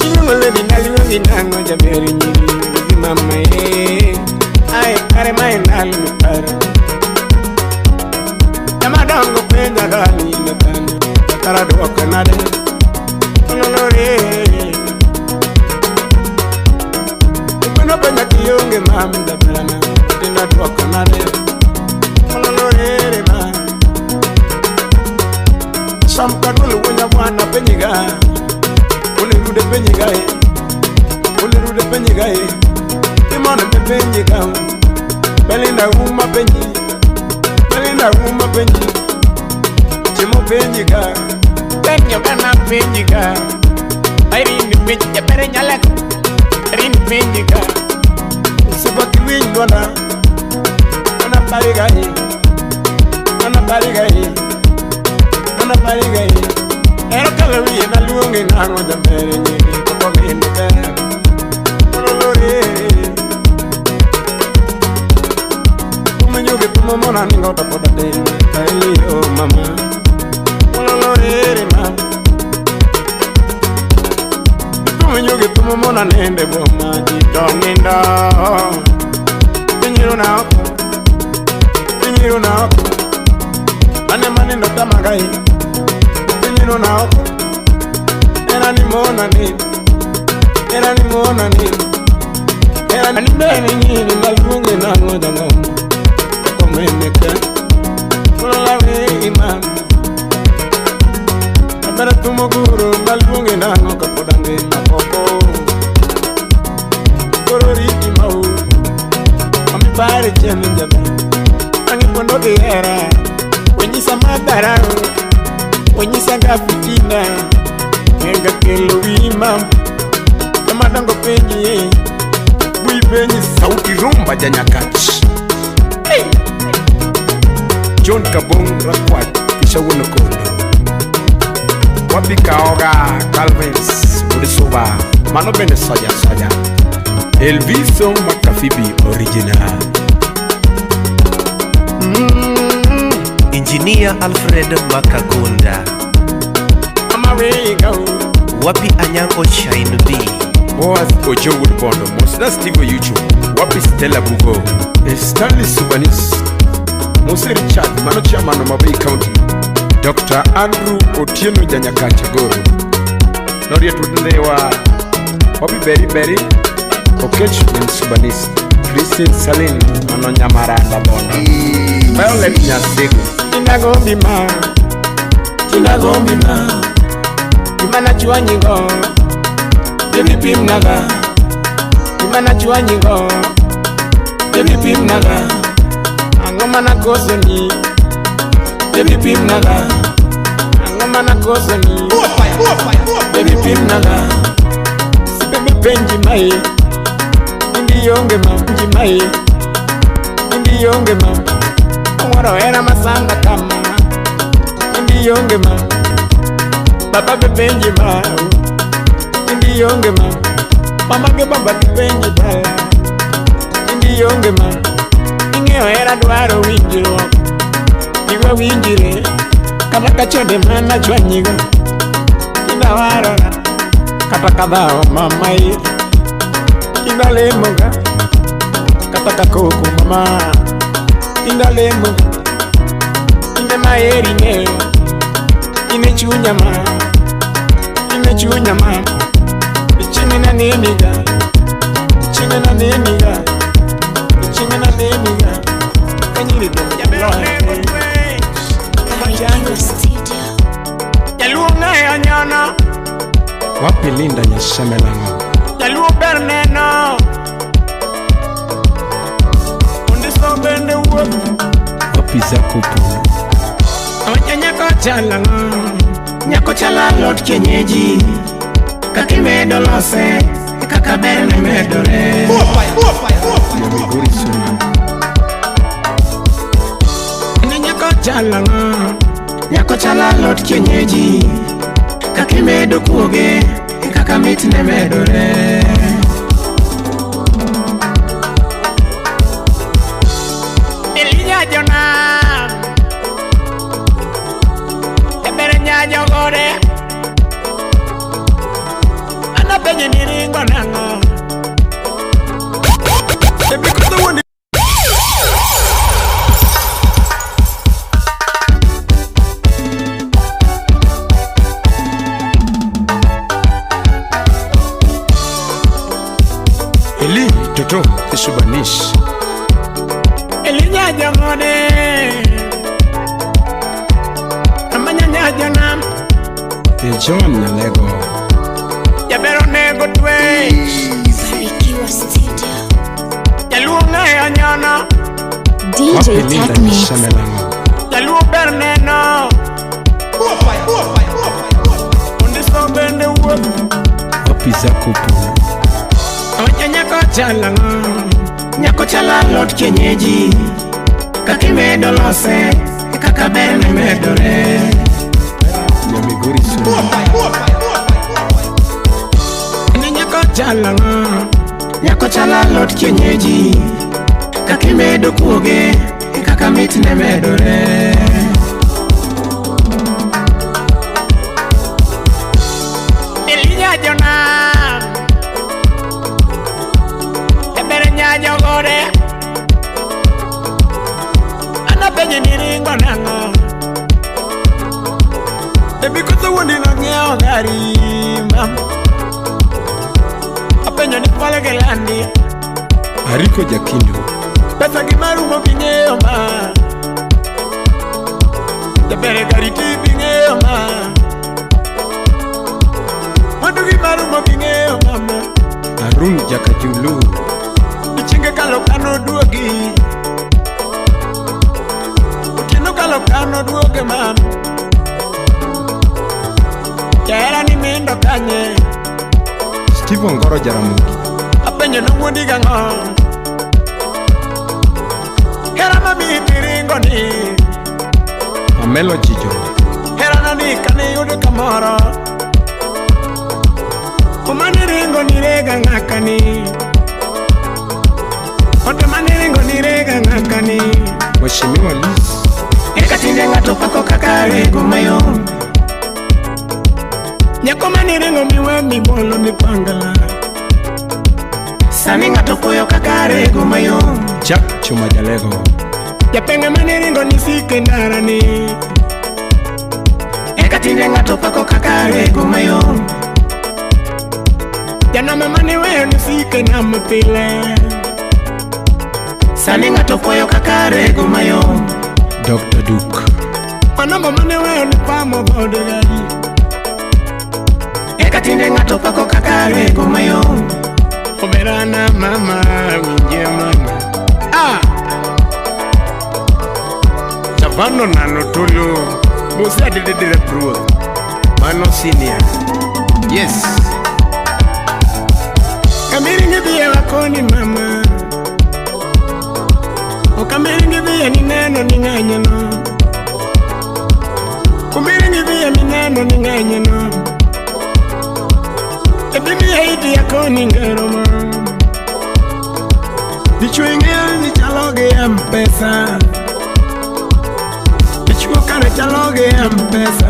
Inungole dinaliwe inango jaberi nyiri Mama ye Ay kare mai nali mipara Yama dongo penya dali inakana Takara duwa kanade Ololore Ikuno penya kiyonge mami dabrana Tina duwa kanade Ololore ma Samkadulu wanya wana penyiga Ulirude penyiga ye Ulirude penyiga ye Imana me penyiga Belinda uma penyi Belinda uma penyi Chimo penyiga Penyo kana penyiga Airini penyiga Pere nyalek Airini penyiga Usibaki windwana Ana pariga ye Ana pariga ye Ana pariga ye Ero kalawi na luongi na ngoja mere nyiri Koko minduka Ololore Kumenyuge tumomona ningo tapoda deni Kaili o mama Ololore mama Kumenyuge tumomona nende boma Jito ninda Pinyiru na oko Pinyiru na oko Ane manindo tamagai Pinyiru na oko Era ni mona nini Era ni mona nini Era ni beni nini Nalungi na ngoja ngomu Koko meneke Kulalawe imam Abera tumuguru Nalungi na ngoka podange Makoko Korori imau Ami pare chemi jabe Angi pondo de era Wenyisa madarao Wenyisa gafitina Nenga kelo imam Kamadango penyi ye Bui penyi sauti rumba janyakachi Hey John Kabong Rakwat Kisha wono kondo Wapi kaoga Calvins Ulisoba Mano bene soja soja Elviso Makafibi original Engineer Alfred Makagunda Amawega Wapi Anyango Shine B Boaz Ojo Woodbondo Mosda Steve Yuchu Wapi Stella Bugo Stanley Subanis Mose Richard Mano Chairman of Mabei County Dr. Andrew Otieno Janyakacha Goro Noria Tutundewa Wapi Berry Berry Okech Subanis, Christine Salin, Manonya Maranda Bona, Violet Nyasego, Inagombi ma, Imana Chuanyigo, Baby Pim Naga, Imana Chuanyigo, Baby Pim Naga, Angomana Kosoni, Baby Pim Naga, Angomana Kosoni, Baby Pim Naga, Si Baby Benji Mai, Indi Yonge Ma, Benji Mai, Indi Yonge Ma, Waro Era Masanga Kama, Indi Yonge Ma, Baba Benji Ma, Indi Yonge Ma, Mama ke Baba Benji Bala, Indi Yonge Ma, Ingeo Era Dwaro Winjiro, Iwa Winjire, Kabaka Chode Mana Chwanyigo, Ina Warora, Katakadao Mamai, Ina Lemoga, Katakakoku Mama, Ina Lemoga, Ina Maeri Ne, Ina Chunyama, Ina Chunyama, Ichimina Nemiga, Ichimina Nemiga, Ichimina Nemiga, Kanyiri Karibu studio. Yaluonga Anyana, Wapi Linda Nyasemelango, Yaluo Berneno, Undiso Bende Wood, Wapi Zakupu, Nyako chala lot kienyeji, Kakimedo lose, Kakabene medore, Yamiguri Suna, Nyako chala lot kienyeji, Kakimedo kuoge, Kakamit ne medore. Elinya Jona, Ebere Nyanyo Gore, Anapenye Niringo Nango, Eli Toto Subanis, Elinya Jongode, Amanya Nyajana, John Nalego, Yabero Nego Tway, Karibu studio. Yaluonga Anyana, DJ Techniques. Yaluo Berneno, Undiso Bende Wood, Wapi Zakupu, Nyako chala lot kienyeji, Kakimedo lose, Kakabene medore, Yamiguri Suna, Nyako chala lot kienyeji, Kakimedo kuoge, Kakamit ne medore. Elinya Jona, Ebere Nyanyo Gore, Anapenye Niringo Nango, Ebikuto Wundi Nangeo Gari Mam, Apenye Nipale Gelandi, Ariko Jakindu, Pesa Gimaru Mokingeo Ma, Ebere Gari Tipingeo Ma, Madu Gimaru Mokingeo Mama, Arun Jakajulu, Ichinge Kalokano Duogi, Utino Kalokano Duoge Mam, Kera ni Mendo Kanye, Stephen Goro Jaramugi, Apenye no Wundi Gango, Kera Mami Tiringo ni, Amelo Chijo, Kera Nani Kane Yudu Kamoro, Umani Ringo ni Rega Ngakani, Otomani Ringo ni Rega Ngakani, Mheshimiwa Liz, Ekatinde Ngato Pako Kakare Gumayo, Nyakomani Ringo miwe mibolo mipangala, Sani Ngato Puyo Kakare Gumayo, Jack Chuma Jalego, Yapenge Mani Ringo nisike ndarani, Ekatinde Ngato Pako Kakare Gumayo, Jana mama ni weyo nisike na mpile Sani ngato poyo kakare gumayo Dr. Duke Mana mama ni weyo ni pamo bode gari Eka tinde ngato pako kakare gumayo Oberana mama winje mama Chavano nano tulu Musa dididire pruo Mano senior Yes Kamiringi biye wakoni mama O kamiringi biye ni neno ni nganyano Kumiringi biye ni neno ni nganyano Ebimi haiti yakoni ngero mama Dichuingea ni chaloge ya mpesa Dichuo kare chaloge ya mpesa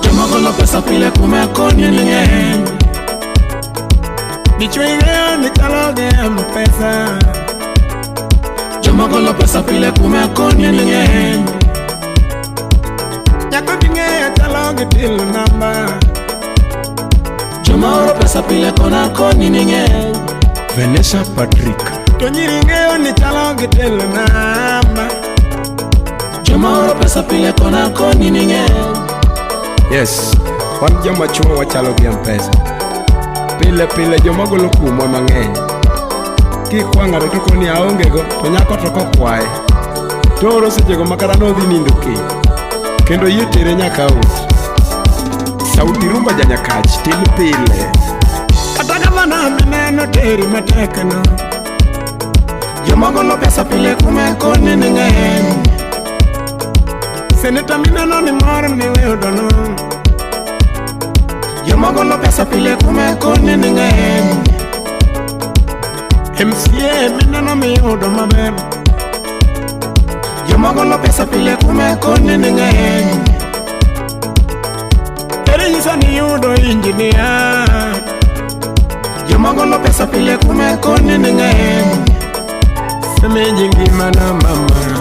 Jomogolo pesa pile kumekoni ningenye Dichuingea ni chaloge ya mpesa Jomogolo pesa pile kumekoni ningenye Nyako dingea chaloge til namba Jomogolo pesa pile kona koni ningenye Vanessa Patrick Tonyiringeo ni chaloge til namba Jomogolo pesa pile kona koni ningenye Yes, wan joma chuo wachalo gi mpesa Pile pile joma golo kumwa mang'eny Kikwang'ato to koni aongego to nyako to kokwaye Toro sechego makara nodhi nindo kendo yie tere nyaka out Sauti rumba janyakach til pile Kata kamano mineno teri matekno Jomogolo pesa pile kumekoni ningenye Seneta mineno ni moro ni weudono Jomogolo pesa pile kumekoni ningenye MCA mineno miyudo maber Jomogolo pesa pile kumekoni ningenye Ere nyisa ni yudo injinia Jomogolo pesa pile kumekoni ningenye Semenji ngimana mama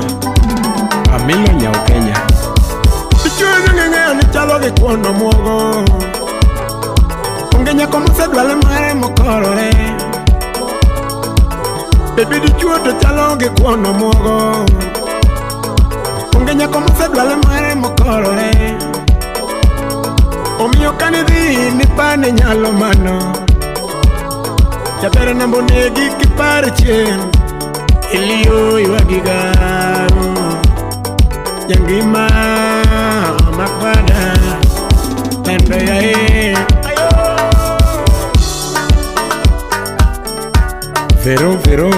Amilo nyau Kenya Dichuo ng'eng'eyo ni chalo gi kuondo muogo Onge nyako mosedwale mare mokorore Baby dichuo to chalo gi kuondo muogo Onge nyako mosedwale mare mokorore Omiyo kanidhi nipane nyalo mano Jabere nambo negi kipare chien Iliyo iwagigaro Jangima makwada Tendo ya Vero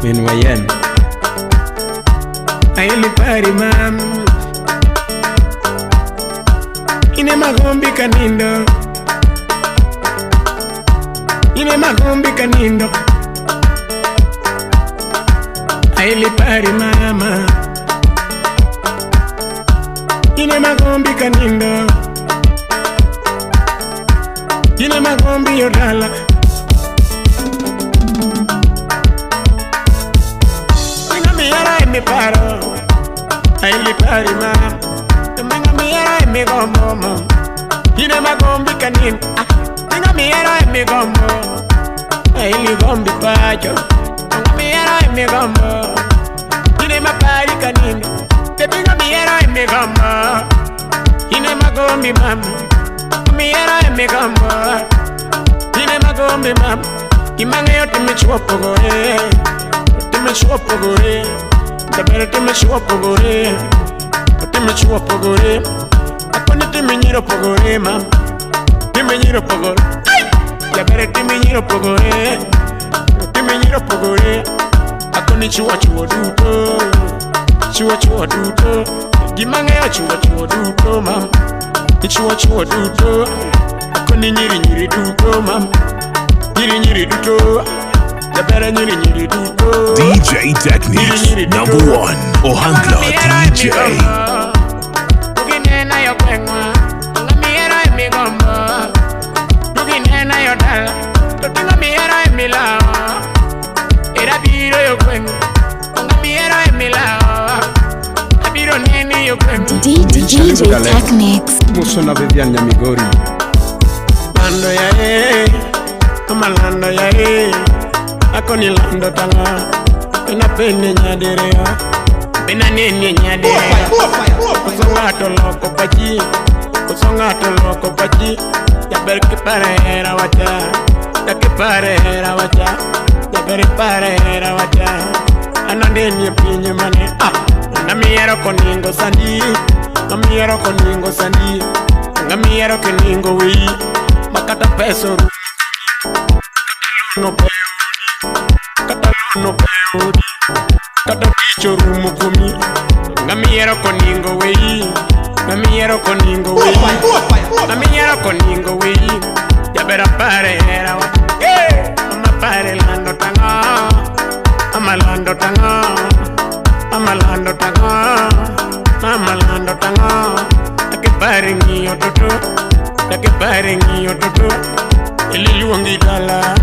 Minwayen Ayeli pari mam Ine magombi kanindo Ine magombi kanindo Ayeli pari mama Ine magombi kanindo Ine magombi yodala Minga miyara emi paro Ayeli pari mama Minga miyara emi gombo Ine magombi kanindo Minga miyara emi gombo Ayeli gombi pacho Minga miyara emi gombo Ine mapari kanindo Minga miyara emi gombo Ine magombi mama Miyara emi gombo Ine magombi mama Imange yote mechuopo gore Mechuopo gore Dabere te mechuopo gore Te mechuopo gore Akone te menyiro pogore mama Te menyiro pogore Dabere te menyiro pogore Te menyiro pogore Akone chuo duto Chuo duto Gimange yo chuo duto mama Chuo duto Akone nyiri duto mama Nyiri duto Dabere nyiri duto DJ Techniques, #1 Ohangla DJ. Uginena yo kwengwa Ngamiera emi gombo Uginena yo dala Totinga miera emi lao Era biro yo kwengwa Ngamiera emi lao Abiro neni yo kwengwa DJ Techniques. Muso na Vivian Nyamigori lando ya amalando ya akoni lando tanga ena penne nyaderea bena nene nyaderea kusongato loko pachi ya berke parera wacha ya ke parera wacha ya berke parera wacha anandeni pinye mane ngamiero koningo sandi ngamiero koningo sandi ngamiero koningo wi makata peso no peudi kata picho rumo komi ngamiero koningo wi ngamiero koningo wi ngamiero koningo wi ya bera parera wa mama pare lando tanga amalando tanga amalando tanga amalando tanga take paringi ototo eliluongi dala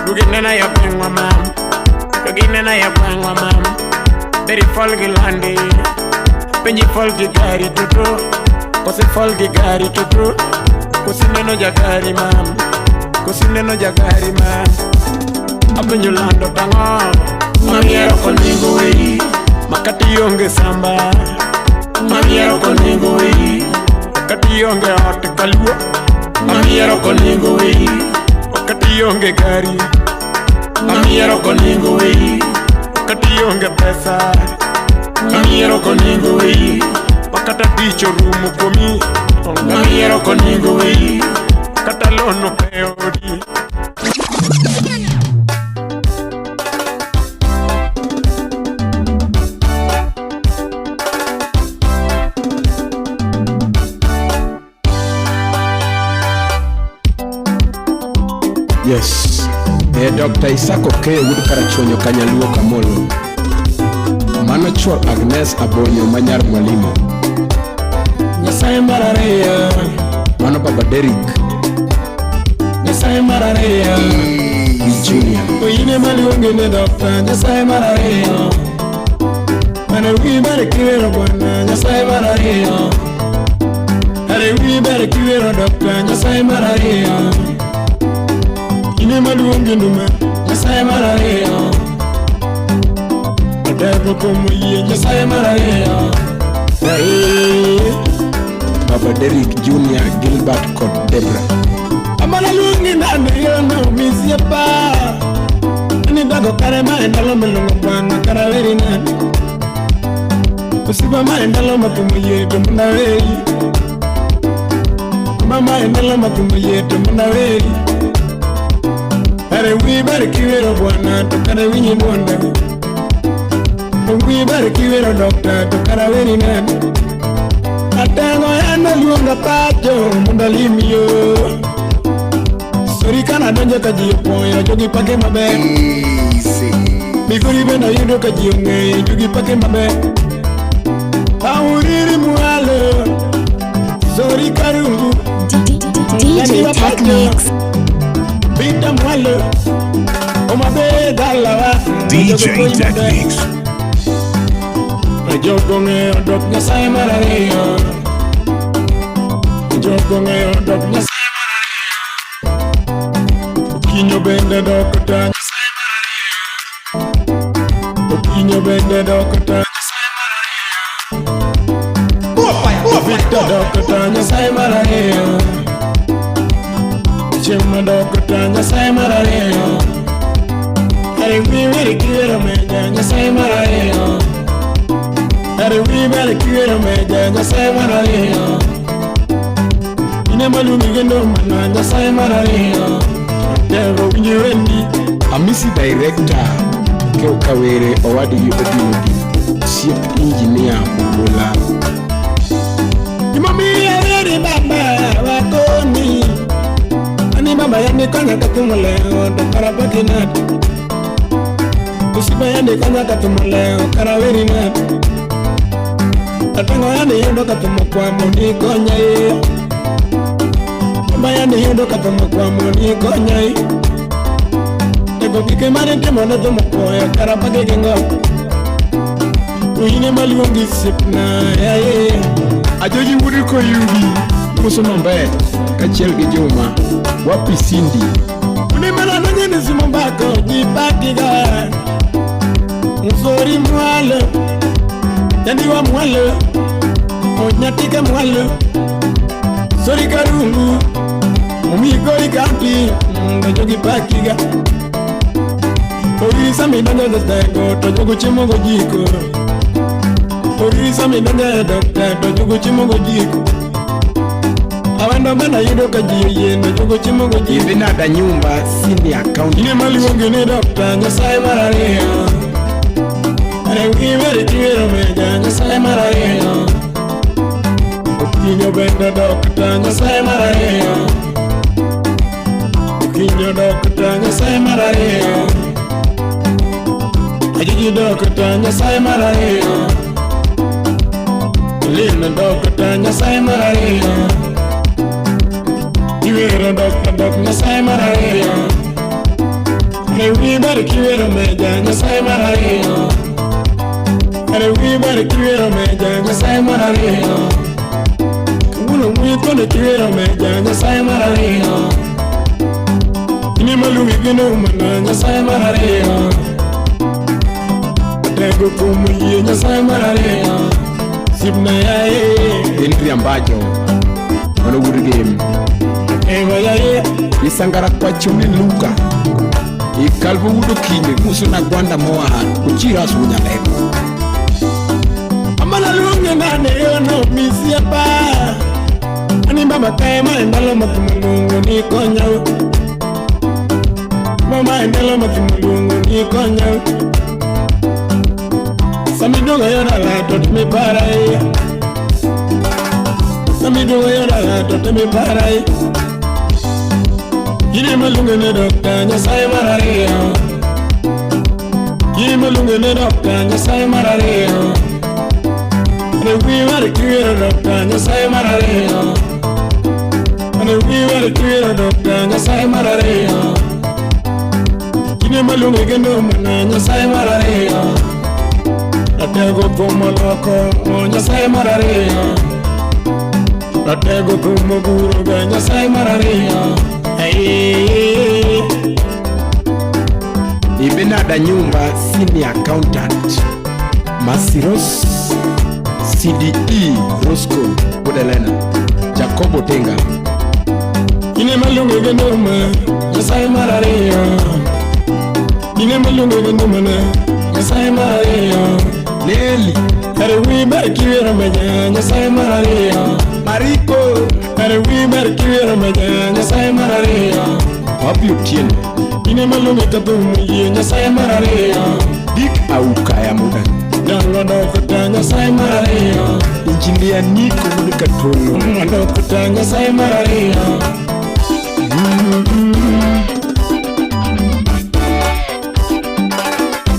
duginena ya pengwa mam beri folgi lande penji folgi gari toto kose folgi gari toto kosineno jagari mam apenyo lando tanga mamiero koningo wei makati yonge samba mamiero koningo wei makati yonge ot kaluo mamiero koningo wei makati yonge gari mamiero koningo wei makati yonge pesa mamiero koningo wei makata picho rumo komi mamiero koningo wei kata lono peodi. Yes, Dr. Isako K. Woodkarachonyo Kanyaluo Kamolo Mano Chol Agnes Abonyo Manyar Mwalimu Nyasaye Marareya Mano Baba Derek Nyasaye Marareya Junior Oyine Maliungi ne Dr. Nyasaye Marareya Mane wibere kiwero bwana Nyasaye Marareya Hare wibere kiwero Dr. Nyasaye Marareya Ine maluongi nduma Nyasaye marareya Adebo komo iye Nyasaye marareya Baba Derek Junior Gilbert Kot Debra Amala luongi nande yono umisi ya pa Ani dago karema endalo melongo bwana karaveri nani Usiba ma endalo matumu yeto munaweri Mama endalo matumu yeto munaweri Hare wibere kiwero bwana tokara winyi bonda Wibere kiwero dokta tokara weri nani Atengo yanda luonga pacho munda limio Sori kana donja kajiyo poyo jogi pake mabe Biguri bena yudo kajiyo nge jogi pake mabe Auriri mualo Sori karungu DJ Techniques. Bita mwalo Omabe dalawa DJ Techniques. Jogonge odok Nyasaye marareya Jogonge odok Nyasaye marareya Okinyo bende dokota Nyasaye marareya Okinyo bende dokota Nyasaye marareya Victor dokota Nyasaye marareya Chema dokota Nyasaye marareya Hare wibere kiwero meja Nyasaye marareya Hare wibere kiwero meja Nyasaye marareya Ine malumi gendo mana Nyasaye marareya Devo winyewendi Amisi director Keo Kawere Owadi Yododi Siep engineer Mbola Imami ya veri baba wakoni Ani baba ya nikanya katumuleo Dokara baki nati Usiba ya nikanya katumuleo Karaweri nati Atengo ya niyondo katumukwa muni konya ye Baba ya niyondo katumukwa muni konya ye Ego kike marente mono tumukwa ya karabaki gengo Uyine maluongi sipna ya ye Ajoji wuri ko yugi uso nombe kachiel gi Juma wapi Cindy Unimela nanye nisimu mbako jipakiga Nzori mwalo Yandiwa mwalo Onyatika mwalo Zori karungu Umigori kampi Ndajogi pakiga Orisa midanga datego Tojogo chimogo jiko Orisa midanga dokta Tojogo chimogo jiko Awanda mana yudo kajiye Tojogo chimogo jiko Ibinada nyumba Cindy account Ine mali wongene dokta Nyasai marareyo Arengiveri kiwero meja Nyasai marareyo Ukinyo benda dokta Nyasai marareyo Ukinyo dokta Nyasai marareyo Ajiji dokta Nyasai marareyo Lina dokta Nyasai marareyo Kiwero dokta Nyasai marareyo Arengiveri kiwero meja Nyasai marareyo Arengiveri kiwero meja Nyasai marareyo Uno mwito ne kiwero meja Nyasai marareyo Ini maluwi gino umana Nyasai marareyo Tego kumuye Nyasai marareyo Sibna yae Entry ambajo Wano good game Ewa yae Isangara kwa chumi Luka Ikalbo udo kinye Musu na gwanda moa Kuchira sunya leko Amala lunge nane yono misi ya pa Ani mama kaima endalo makumulungu ni konyau Mama endalo makumulungu ni konyau Samiduga yona la totimi parai Samiduga yona la totimi parai Yini malunge ne dokta Nyasai marareyo Yini malunge ne dokta Nyasai marareyo Arengiveri kiwero dokta Nyasai marareyo Arengiveri kiwero dokta Nyasai marareyo Kine malunge gendo mana Nyasai marareyo Atego kumo loko Nyasai marareyo Atego kumo guruga Nyasai marareyo Ibinada nyumba Cindy accountant Masiros CDE Roscoe Budelena Jacobo Tenga Kine malunge gendo mana Nyasai marareyo Kine malunge gendo mana Nyasai marareyo Nelly Arengiveri kiwero meja Nyasai marareyo Mariko Arengiveri kiwero meja Nyasai marareyo Wapi Otieno Ine malunge katumuye Nyasai marareyo Dick Auka ya muda Dango dokta Nyasai marareyo Engineer Nico Mulika Tolo Dokta Nyasai marareyo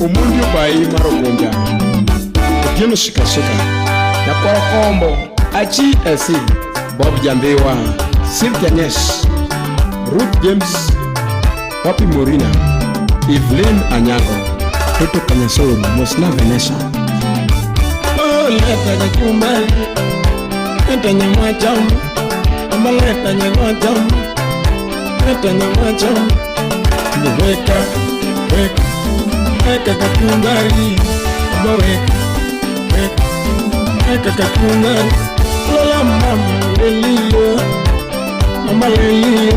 Umundio bai marogonja Otieno shika Na kwa kombo Achi Esi Bob Jambewa Cynthia Nesh Ruth James Wapi Morina Evelyn Anyango Toto Kanyasoro Mosna Vanessa Oh leta nyakumbali Leta nyamachamu Amba leta nyamachamu Leta nyamachamu Weka Weka Weka kakumbali Amba weka Weka Weka kakumbali Lola mama lelio Mama lelio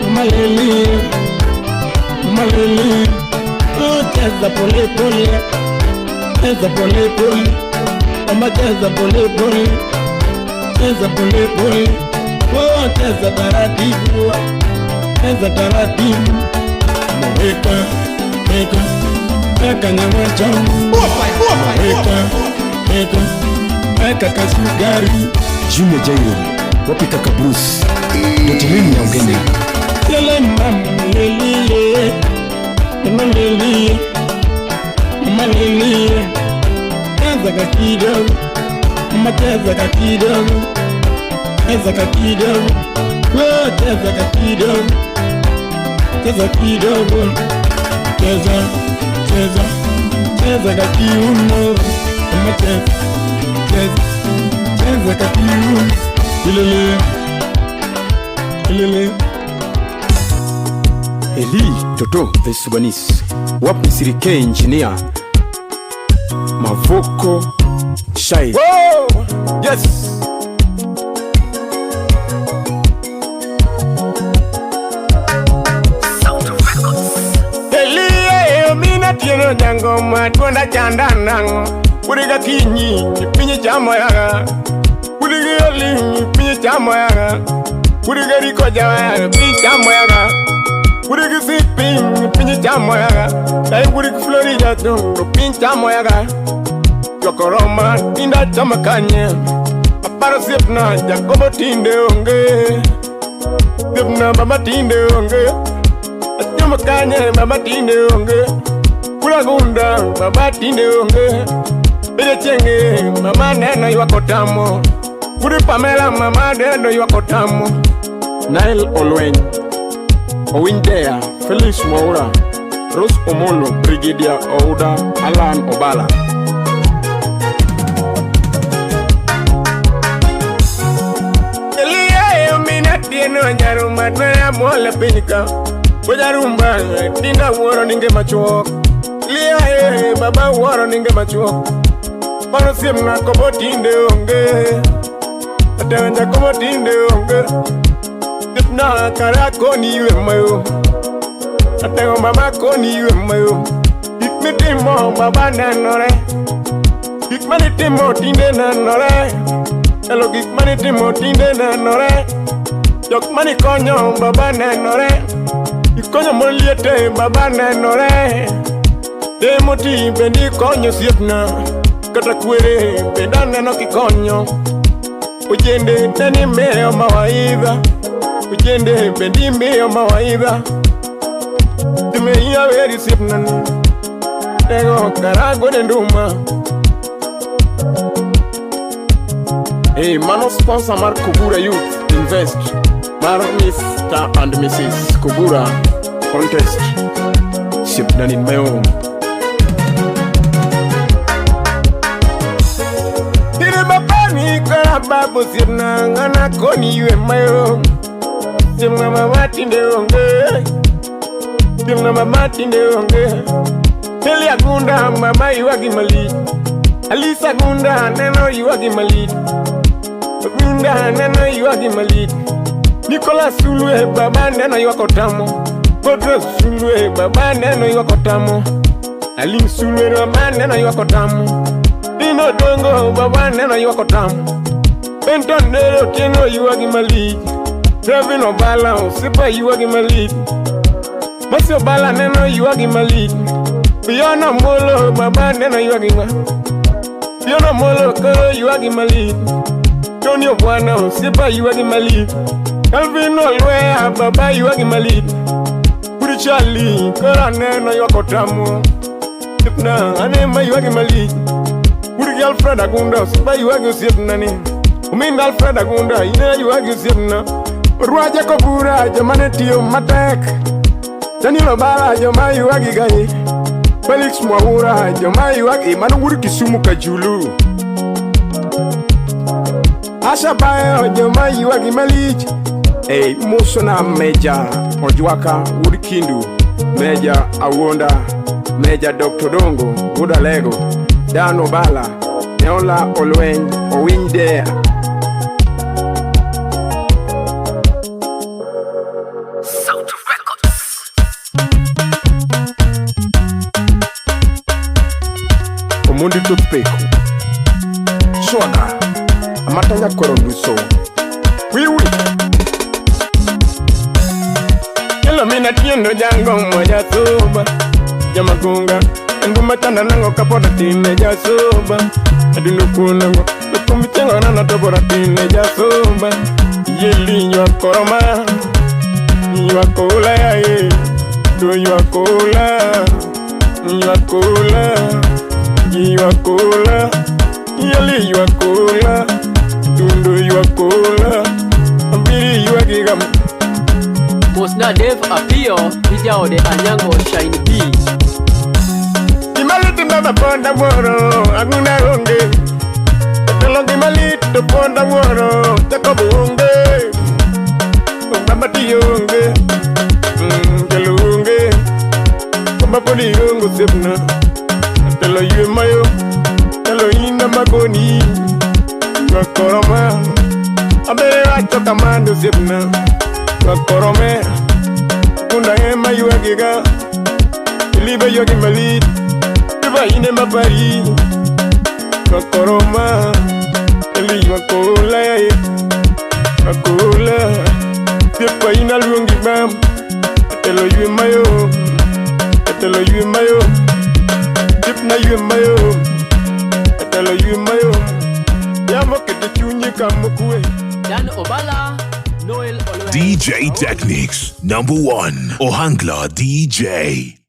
Mama lelio Mama lelio Oh cheza pole pole Cheza pole pole Mama cheza pole pole Cheza pole pole Oh cheza taratibu Cheza taratibu Weka Weka Weka nyama chamu Weka Weka Weka kasugari Junior Jairo Wapi kaka Bruce Totilini ya ugende Lele mama leliye Mama leliye Mama leliye Cheza kakidogo Mama cheza kakidogo Cheza kakidogo Cheza kakidogo Cheza kidogo Cheza Cheza Cheza kakiuno Mama cheza Cheza Cheza kakiuno Ilele Eli Toto the Sudanese Wapi Sirike engineer Mavoko Shai. Whoa! Yes! Eli mina tieno jango matwanda chanda nango Kuriga kinyi pinyi chamo yaga Kuriga oli pinyi chamo yaga Kuriga riko jawa pinyi chamo yaga Kuriga sipi pinyi chamo yaga Dai kuriga Florida tungo pinyi chamo yaga Yokoroma tinda chama kanye Apara sipna Jacobo tinde onge Sipna mama tinde onge Chama kanye mama tinde onge Kula gunda baba tinde onge Bide chenge mama neno yuako tamo Kuri Pamela mama neno yuako tamo Nile Olweny Owindea Felix Mwaura Rose Omolo Brigadier Ouda Alan Obala Tieno jarumba twaya mola pinika Wajarumba tinda woro ninge machuok Lia baba woro ninge machuok Pano siemna kobo tinde onge Atewanja kobo tinde onge Tipna karako ni yue mayo Atewa mama ko ni yue mayo Ikmitimo baba nanore Ikmanitimo tinde nanore Elo ikmanitimo tinde nanore Jok mani konyo baba nenore Ikonyo moliete baba nenore Demoti bendi konyo siepna Kata kwere benda neno kikonyo Ujende neni meo mawaidha Ujende bendi meo mawaidha Tume iya weri siepna ni Tego karago denduma Hey, mano sponsor Mark Kubura Youth Invest Mar Mr. and Mrs. Kubura Contest Shipnan in my home Dile mapani kara babu sipna Ngana koni yue my home Simna mama tinde onge Simna mama tinde onge Heli agunda mama iwagi mali Alisa gunda neno iwagi mali Gunda neno iwagi mali Nicolas Sulwe baba neno yuako tamo Podro Sulwe baba neno yuako tamo Aline Sulwe baba neno yuako tamo Dino Dongo baba neno yuako tamo Benton Nero tieno yuagi mali Trevin Obala usipa yuagi mali Masi Obala neno yuagi mali Fiona Molo baba neno yuagi mali Fiona Molo koro yuagi mali Tony Obwana usipa yuagi mali Calvin Olwea baba yuagi malid Kuri Charlie kora neno yuako tamu Sipna anema yuagi malid Kuri Alfred Agunda sipa yuagi usipna ni Uminda Alfred Agunda ina yuagi usipna Ruaja Kubura jamane tiyo matek Daniel Obala jama yuagi gai Felix Mwaura jama yuagi manu wuri Kisumu Kajulu Asha Bayo jama yuagi malid Hey, Musona Meja Ojuaka Woodkindu Meja Awonda Meja Dr. Dongo Buda Lego Dan Obala Neola Olweny Owindea South Records Omundi Tupeko Swaga Amatanya Koronduso Wiwi Mina tiendo jango moja soba Jamagunga Nguma tanda nango kapota tine ja soba Adinu kunango Lukumichengo nana topora tine ja soba Yeli nywa koroma Nywa kola ya ye Do nywa kola Nywa kola Nywa kola Yeli nywa kola Tundu nywa kola Ambiri nywa gigam Mosna Dev Apio, Vijao de Anyango Shine B. Imaliti mama ponda moro, aguna onge. Neno gimalit to ponda woro Jako bunge Mama tiyonge Jalunge Mama poni yungu sipna Telo yue mayo Telo ina magoni Wakoroma Abere wacho kamando sipna Wakorome Kunda ema yuagiga Ilibe yogi malit Iba ine mapari Wakoroma Eli wakola Wakola Tipa ina luongi bam Telo yue mayo Telo yue mayo Tip na yue mayo Telo yue mayo Yamo kete chunye kamukwe Dan Obala, Noel Olwe. DJ Techniques, #1, Ohangla DJ.